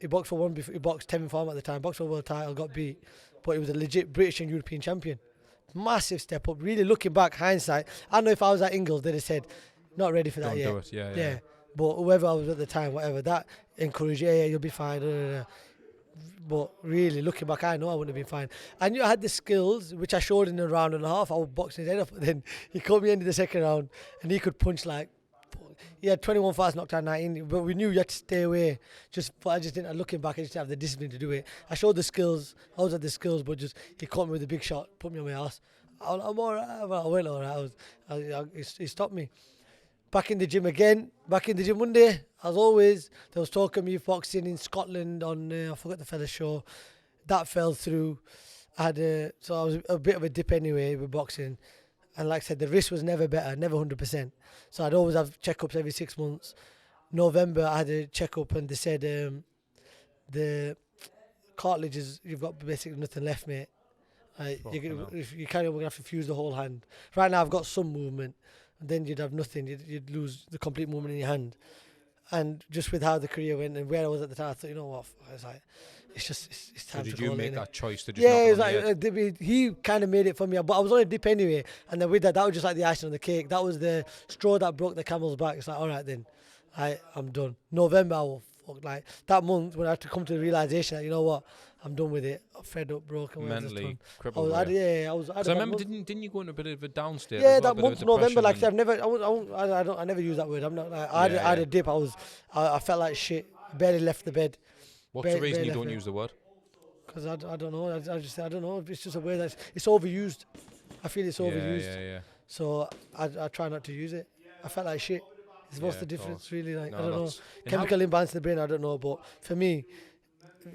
He boxed for one before. He boxed Tevin Farm at the time. Boxed for a world title, got beat. But he was a legit British and European champion. Massive step up. Really looking back, hindsight. I know if I was at Ingles, they'd have said, not ready for that yet.
Don't do it, yeah.
But whoever I was at the time, whatever, that encouraged, yeah, you'll be fine. But really, looking back, I know I wouldn't have been fine. I knew I had the skills, which I showed in a round and a half. I was boxing his head up. But then he caught me into the second round, and he could punch like. He had 21 fights, knocked out 19, but we knew you had to stay away. But I just didn't. Looking back, I just didn't have the discipline to do it. I showed the skills. I was at the skills, but just he caught me with a big shot, put me on my ass. I'm all right. I went all right. He stopped me. Back in the gym again. Back in the gym one day, as always. There was talk of me boxing in Scotland on I forgot the fella's show. That fell through. So I was a bit of a dip anyway with boxing. And like I said, the risk was never better, never 100%. So I'd always have checkups every 6 months. November, I had a checkup, and they said the cartilages, you've got basically nothing left, mate. If you carry on, we're going to have to fuse the whole hand. Right now, I've got some movement, and then you'd have nothing. You'd lose the complete movement in your hand. And just with how the career went and where I was at the time, I thought, you know what? I was like, it's time to go.
So did you make that choice to just
yeah, it was like he kind of made it for me, but I was on a dip anyway. And then with that was just like the icing on the cake. That was the straw that broke the camel's back. It's like, all right then, I'm done. November, I will like that month when I had to come to the realization that, you know what, I'm done with it. I'm fed up, broken.
Mentally crippled.
I
remember, didn't you go into a bit of a downstate?
Yeah, that month, November. Like I never use that word. I'm not. Like, I had a dip. I felt like shit. Barely left the bed.
What's the reason you don't use the word?
Because I don't know. I don't know. It's just a word it's overused. I feel it's overused.
Yeah.
So I try not to use it. I felt like shit. What's the difference, really? Like, I don't know. Chemical imbalance in the brain, I don't know. But for me,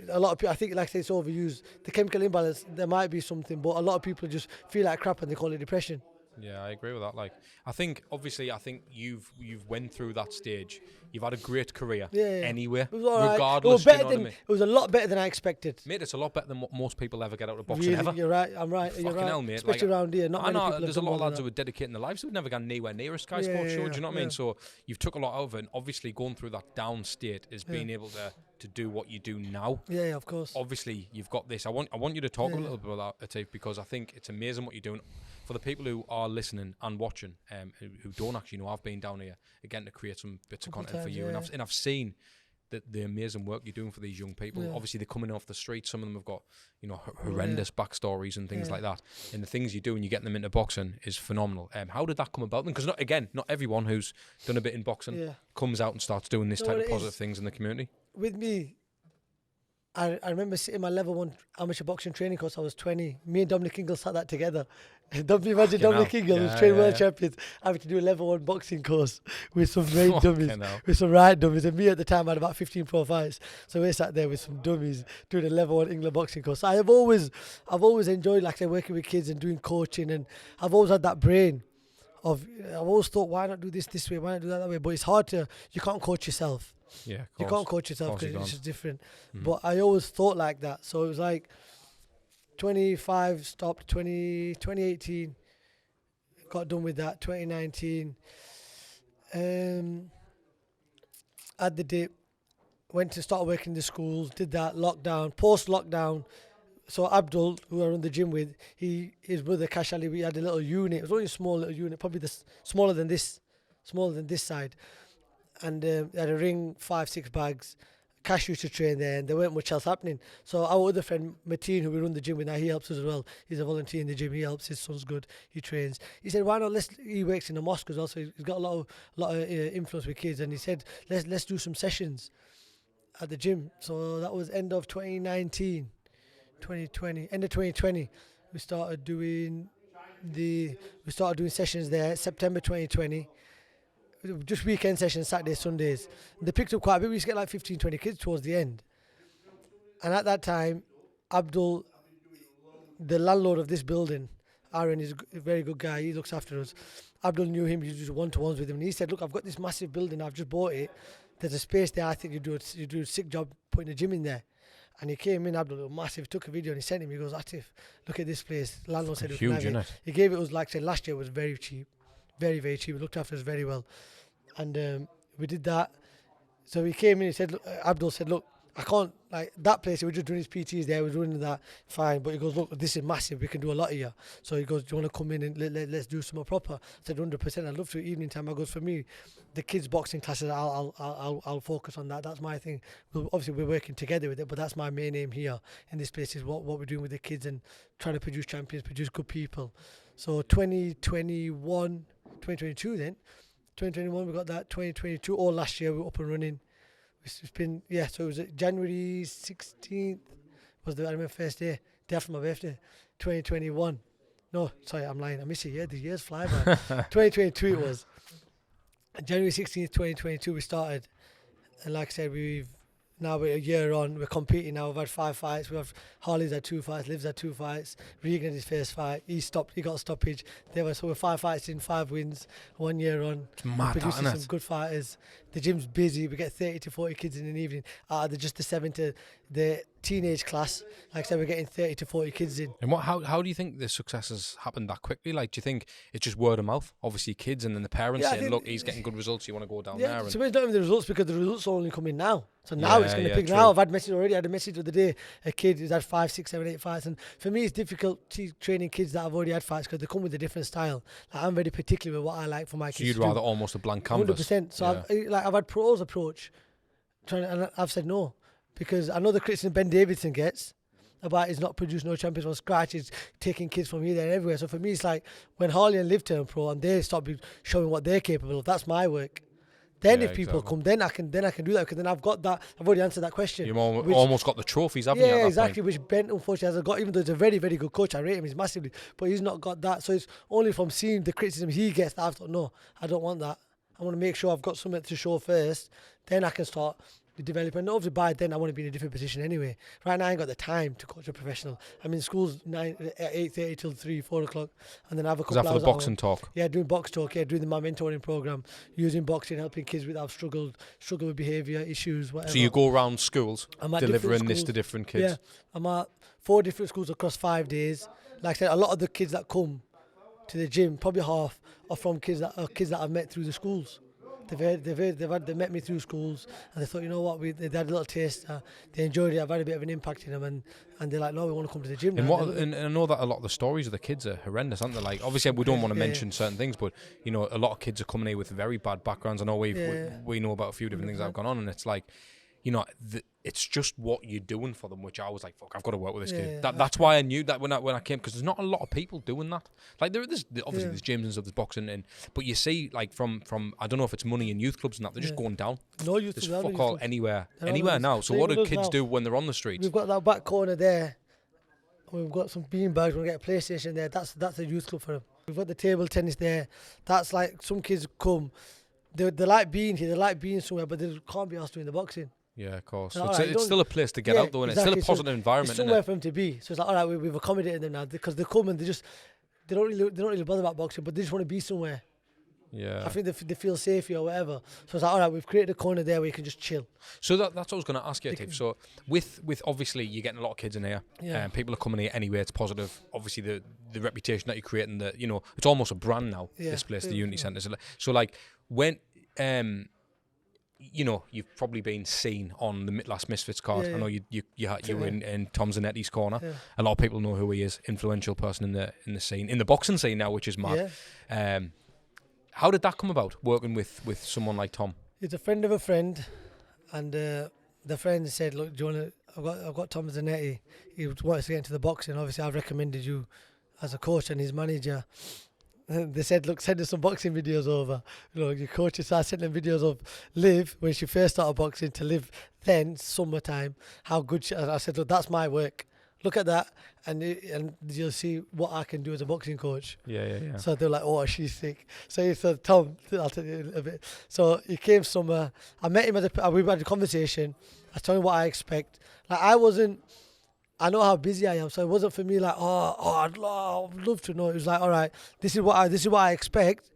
a lot of people, I think, like I say, it's overused. The chemical imbalance, there might be something, but a lot of people just feel like crap and they call it depression.
Yeah, I agree with that. Like, I think you've went through that stage. You've had a great career. Anyway,
it was all right.
Regardless,
it was a lot better than I expected.
Mate, it's a lot better than what most people ever get out of boxing
really,
ever.
You're right. I'm right. You're right.
Hell, mate.
Especially around here, not many people.
There's a lot of lads who are dedicating their lives who would never get anywhere near a Sky Sports show. Do you know what I mean? So you've took a lot out of it, and obviously going through that down state is being able to do what you do now.
Yeah, of course.
Obviously, you've got this. I want you to talk a little bit about that, Atif, because I think it's amazing what you're doing. For the people who are listening and watching, who don't actually know, I've been down here again to create some bits of content for you, and I've seen the amazing work you're doing for these young people. Obviously, they're coming off the street. Some of them have got horrendous backstories and things like that. And the things you do and you get them into boxing is phenomenal. How did that come about? Because not everyone who's done a bit in boxing comes out and starts doing this type of positive things in the community.
With me, I remember sitting my level 1 amateur boxing training course. I was 20. Me and Dominic Ingle sat that together. Don't you imagine Dominic Ingle, who's trained world champions, having to do a level 1 boxing course with some main dummies, with some right dummies. And me at the time had about 15 pro fights. So we sat there with some dummies doing a level 1 England boxing course. So I've always enjoyed, like, working with kids and doing coaching, and I've always had that brain of, I've always thought, why not do this way, why not do that way? But it's hard you can't coach yourself.
Yeah,
you can't coach yourself because it's just different. But I always thought like that. So it was like 25 stopped, 2018 got done with that. 2019 had the dip, went to start working in the schools, did that, lockdown, post-lockdown. So Abdul, who I run the gym with, his brother Kash Ali, we had a little unit. It was only a small little unit, probably smaller than this side. and they had a ring, 5-6 bags. Cash used to train there, and there weren't much else happening. So our other friend Mateen, who we run the gym with now, he helps us as well. He's a volunteer in the gym. He helps. His son's good. He trains. He said, "Why not? He works in the mosque as well, so he's got a lot of influence with kids." And he said, "Let's do some sessions at the gym." So that was end of 2019, 2020, end of 2020. We started doing sessions there. September 2020. Just weekend sessions, Saturdays, Sundays. They picked up quite a bit. We used to get like 15, 20 kids towards the end. And at that time, Abdul, the landlord of this building, Aaron is a very good guy. He looks after us. Abdul knew him. He used to do one-to-ones with him. And he said, "Look, I've got this massive building. I've just bought it. There's a space there. I think you do a sick job putting a gym in there." And he came in, Abdul, massive, took a video and he sent him. He goes, "Atif, look at this place." Landlord said it was
huge, isn't it?
He gave it was like I said last year, it was very cheap. Very, very cheap. He looked after us very well. And we did that. So he came in, he said, Abdul said, "Look, I can't, like, that place, he was just doing his PTs there, he was doing that, fine." But he goes, "Look, this is massive, we can do a lot here." So he goes, "Do you want to come in and let's do something proper?" I said, "100%, I'd love to, evening time." I goes, "For me, the kids' boxing classes, I'll focus on that. That's my thing." Well, obviously, we're working together with it, but that's my main aim here in this place is what we're doing with the kids and trying to produce champions, produce good people. So 2022 then, 2021 we got that, 2022, all last year we were up and running. It's been, so it was January 16th was I remember first day after my birthday, 2021. No, sorry, I'm lying, I miss a year, the years fly by. 2022 it was. January 16th, 2022 we started. And like I said, now we're a year on, we're competing now, we've had 5 fights, Harley's had 2 fights, Liv's had 2 fights, Regan had his first fight, he got a stoppage, so we're 5 fights in, 5 wins, 1 year on.
It's mad,
producing
isn't it?
some good fighters. The gym's busy, we get 30 to 40 kids in an evening, just the 7 to the teenage class. Like I said, we're getting 30 to 40 kids in.
And how do you think the success has happened that quickly? Like, do you think it's just word of mouth? Obviously, kids and then the parents saying, "Look, he's getting good results, you want to go down there."
So it's not even the results because the results are only coming now. So now it's going to pick. Now I've had message already. I had a message of the day. A kid who's had 5, 6, 7, 8 fights, and for me it's difficult training kids that have already had fights because they come with a different style. Like, I'm very particular with what I like for my kids.
So you'd rather almost a blank canvas.
100%. So I've had pros approach, and I've said no because I know the criticism Ben Davidson gets about he's not produced no champions from scratch, he's taking kids from here, there and everywhere. So for me it's like when Harley and Liv turn pro and they start showing what they're capable of, that's my work. Then if people come, then I can do that because then I've got that. I've already answered that question.
You've almost got the trophies, haven't you?
Yeah, exactly. Which Ben unfortunately hasn't got. Even though he's a very, very good coach, I rate him. He's massively, but he's not got that. So it's only from seeing the criticism he gets that I've thought, no, I don't want that. I want to make sure I've got something to show first. Then I can start the development. Obviously, by then I want to be in a different position anyway. Right now, I ain't got the time to coach a professional. I'm in schools 8:30 till 3, 4 o'clock, and then I have a couple
hours. Is that for the boxing talk?
Yeah, doing box talk. Yeah, doing my mentoring program, using boxing, helping kids that have struggled with behaviour issues, whatever.
So you go around schools delivering this to different kids.
Yeah, I'm at 4 different schools across 5 days. Like I said, a lot of the kids that come to the gym, probably half, are from kids that I've met through the schools. They met me through schools and they thought, you know what, they had a little taste, they enjoyed it, I've had a bit of an impact in them and they're like, no, we want to come to the gym.
And I know that a lot of the stories of the kids are horrendous, aren't they? Like, obviously we don't want to mention certain things, but you know, a lot of kids are coming here with very bad backgrounds. I know we know about a few different things that have gone on, and it's like, you know, it's just what you're doing for them, which I was like, fuck, I've got to work with this kid. That's why I knew that when I came, because there's not a lot of people doing that. Like there's gyms and stuff, there's boxing, but you see, like from I don't know if it's money in youth clubs and that, they're just going down.
No youth clubs.
There's fuck all anywhere now. So what do kids do when they're on the streets?
We've got that back corner there. We've got some bean bags. We're going to get a PlayStation there. That's a youth club for them. We've got the table tennis there. That's like some kids come. They like being here. They like being somewhere, but they can't be asked doing the boxing.
Yeah, of course. So it's still a place to get out though, and exactly. It's still a positive environment.
It's somewhere for them to be. So it's like, all right, we've accommodated them now because they come and they don't really bother about boxing, but they just want to be somewhere.
Yeah.
I think they feel safe here or whatever. So it's like, all right, we've created a corner there where you can just chill.
So that's what I was going to ask you, Atif. So with obviously you're getting a lot of kids in here.
Yeah.
People are coming here anyway. It's positive. Obviously the reputation that you're creating, it's almost a brand now. Yeah. This place, the Unity Centre. So like when you know, you've probably been seen on the Last Misfits card. I know you were in Tom Zanetti's corner. Yeah. A lot of people know who he is. Influential person in the scene, in the boxing scene now, which is mad. Yeah. How did that come about? Working with someone like Tom.
It's a friend of a friend, and the friend said, "Look, do you want to? I've got Tom Zanetti. He wants to get into the boxing. Obviously, I've recommended you as a coach and his manager." They said, "Look, send us some boxing videos over." Your coaches started sending them videos of Liv when she first started boxing to Liv then summertime. How good she. I said, "Look, that's my work. Look at that, and you'll see what I can do as a boxing coach."
Yeah.
So they're like, "Oh, she's sick." So he said, "Tom, I'll tell you a bit." So he came summer. I met him we had a conversation. I told him what I expect. Like I know how busy I am, so it wasn't for me like, I'd love to know. It was like, all right, this is what I expect.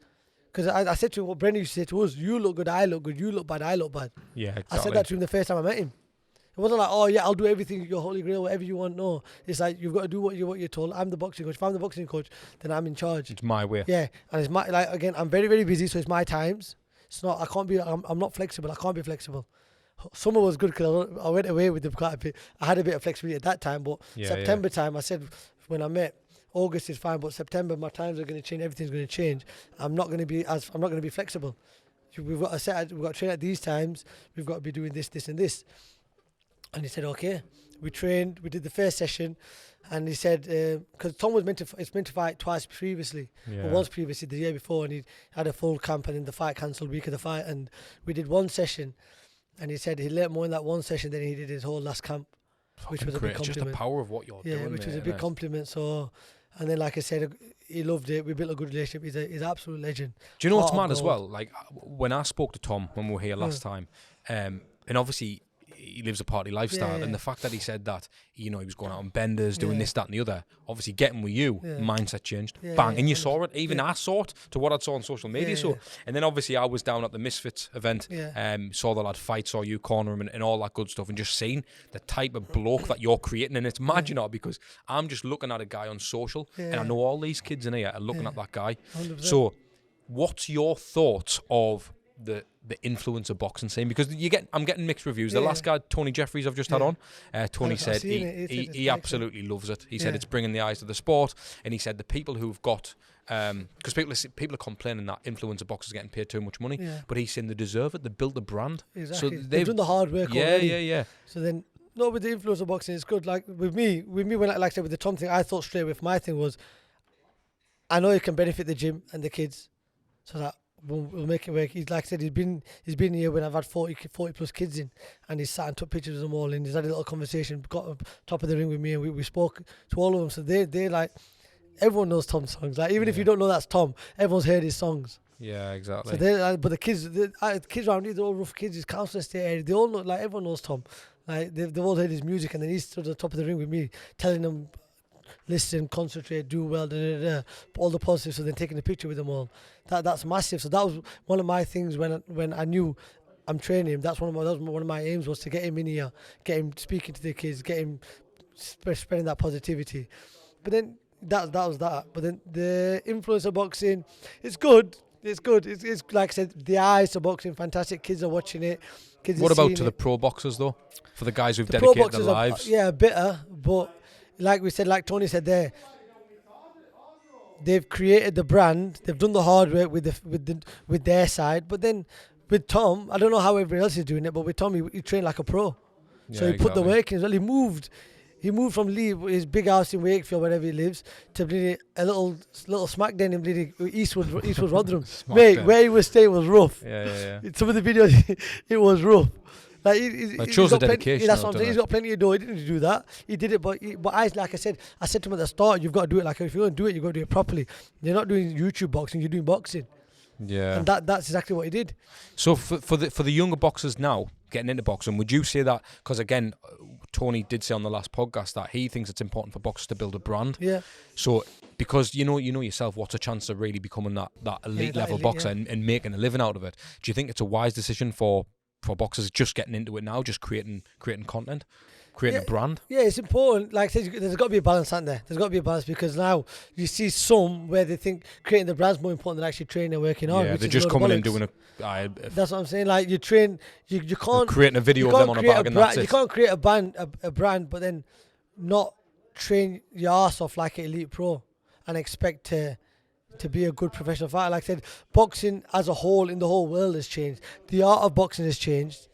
Because I said to him what Brendan used to say to us: "You look good, I look good. You look bad, I look bad."
Yeah, exactly.
I said that to him the first time I met him. It wasn't like, "Oh yeah, I'll do everything, your holy grail, whatever you want." No, it's like you've got to do what you're told. I'm the boxing coach. If I'm the boxing coach, then I'm in charge.
It's my way.
Yeah, and it's my again. I'm very very busy, so it's my times. It's not. I can't be. I'm not flexible. I can't be flexible. Summer was good because I went away with them quite a bit. I had a bit of flexibility at that time, but September time, I said when I met, August is fine, but September my times are going to change. Everything's going to change. I'm not going to be flexible. We've got to train at these times. We've got to be doing this, and this. And he said, okay. We trained. We did the first session, and he said because Tom was meant to fight twice previously, or once previously the year before, and he had a full camp, and then the fight cancelled week of the fight, and we did one session. And he said he learnt more in that one session than he did his whole last camp, which was a big compliment.
Just the power of what you're doing.
Yeah, which was a big compliment. So, and then like I said, he loved it. We built a good relationship. He's an absolute legend.
Do you know what's mad as well? Like when I spoke to Tom when we were here last time, and obviously he lives a party lifestyle, and the fact that he said that, he was going out on benders, doing this, that, and the other. Obviously, getting with you, mindset changed. Bang, and you saw it. Even I saw it to what I saw on social media. And then obviously I was down at the Misfits event, saw the lad fight, saw you corner him, and all that good stuff, and just seeing the type of bloke that you're creating. And it's mad, because I'm just looking at a guy on social, and I know all these kids in here are looking at that guy. 100%. So, what's your thoughts of the influence of boxing scene? Because I'm getting mixed reviews. The last guy, Tony Jeffries, I've just had on. Tony said he absolutely loves it. He said it's bringing the eyes to the sport, and he said the people who've got because people are complaining that influencer boxers are getting paid too much money, but he's saying they deserve it. They built the brand.
Exactly.
So
they've done the hard work already.
Yeah.
So then, no, with the influencer boxing, it's good. Like with me, when I said with the Tom thing, I thought straight away. My thing was, I know it can benefit the gym and the kids, so that we'll make it work. He's like I said, he's been here when I've had 40 plus kids in, and he's sat and took pictures of them all, and he's had a little conversation, got up top of the ring with me, and we spoke to all of them. So they like, everyone knows Tom's songs. Like even if you don't know that's Tom, everyone's heard his songs.
Yeah, exactly.
So they but the kids around here, they're all rough kids. He's Council Estate area. They all know, like everyone knows Tom. Like they've all heard his music, and then he's stood at the top of the ring with me, telling them, listen, concentrate, do well, all the positives. So then taking a picture with them all, that's massive. So that was one of my things when I knew I'm training him. That was one of my aims, was to get him in here, get him speaking to the kids, get him spreading that positivity. But then that was that. But then the influencer boxing, it's good. It's good. It's like I said, the eyes to boxing, fantastic. Kids are watching it.
What about to the pro boxers though? For the guys who've dedicated their lives?
Bitter, but like we said, like Tony said there, they've created the brand. They've done the hard work with their side. But then with Tom, I don't know how everybody else is doing it, but with Tom, he trained like a pro. So he put the work in as well. He moved from his big house in Wakefield, wherever he lives, to a little smack den in Eastwood Rotherham. Mate, where he was staying was rough.
Yeah.
Some of the videos, it was rough. Like
it shows the dedication.
That's what I'm saying. He's got plenty of dough. He didn't do that. He did it, but like I said to him at the start, you've got to do it. Like if you're going to do it, you've got to do it properly. You're not doing YouTube boxing. You're doing boxing.
Yeah.
And that's exactly what he did.
So for the younger boxers now getting into boxing, would you say that, because again, Tony did say on the last podcast that he thinks it's important for boxers to build a brand.
Yeah.
So because you know yourself, what's a chance of really becoming that elite level boxer and making a living out of it? Do you think it's a wise decision for boxers just getting into it now, just creating content, creating a brand? Yeah,
it's important. Like I said, there's got to be a balance, hasn't there? There's got to be a balance, because now you see some where they think creating the brand's more important than actually training and working hard.
Yeah, they're just coming in doing
that's what I'm saying. Like you train, you can't
creating a video of them on a bag and that's it.
You can't create a brand, but then not train your ass off like an elite pro and expect to to be a good professional fighter. Like I said, boxing as a whole in the whole world has changed. The art of boxing has changed.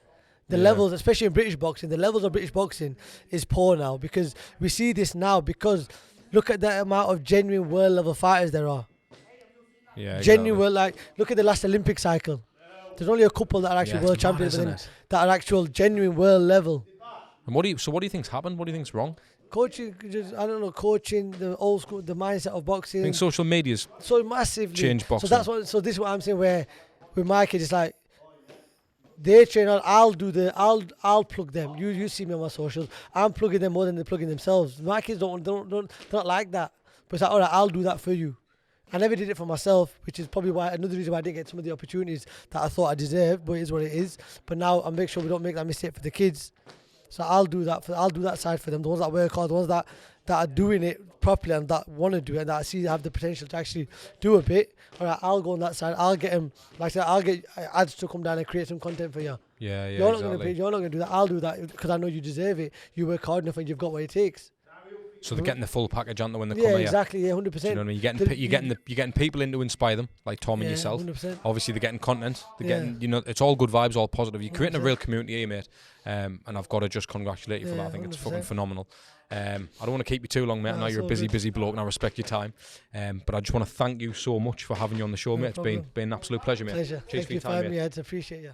The levels, especially in British boxing, the levels of British boxing is poor now, because we see this now because look at the amount of genuine world level fighters there are.
Yeah,
Genuine world, like look at the last Olympic cycle. There's only a couple that are actually world
it's mad,
champions,
isn't
but then
it?
that are actual genuine world level.
And what do you think's happened? What do you think's wrong?
Coaching, I don't know, coaching, the old school, the mindset of boxing.
I think social media's
so massively
changed boxing.
So this is what I'm saying. Where with my kids, it's like they train on. I'll plug them. You see me on my socials. I'm plugging them more than they're plugging themselves. My kids don't not like that. But it's like, all right, I'll do that for you. I never did it for myself, which is probably why another reason why I didn't get some of the opportunities that I thought I deserved. But it is what it is. But now I make sure we don't make that mistake for the kids. So I'll do that. I'll do that side for them. The ones that work hard, the ones that are doing it properly and that want to do it, and that I see have the potential to actually do a bit. All right, I'll go on that side. I'll get them. Like I said, I'll get ads to come down and create some content for you.
Yeah,
You're not going to do that. I'll do that because I know you deserve it. You work hard enough and you've got what it takes.
So they're getting the full package, aren't they, when they come
Yeah,
here?
exactly. Yeah, 100%.
Do you know what I mean? You're getting people in to inspire them, like Tom and yourself.
100%.
Obviously, they're getting content. They're getting, it's all good vibes, all positive. You're creating a
100%.
real community here, mate. And I've got to just congratulate you for that. I think it's
100%.
fucking phenomenal. I don't want to keep you too long, mate. I know you're a busy bloke, and I respect your time. But I just want to thank you so much for having you on the show, mate. It's been an absolute pleasure, mate.
Pleasure.
Cheers
Thank
for
you
your
for
time,
having
mate.
me. I appreciate you.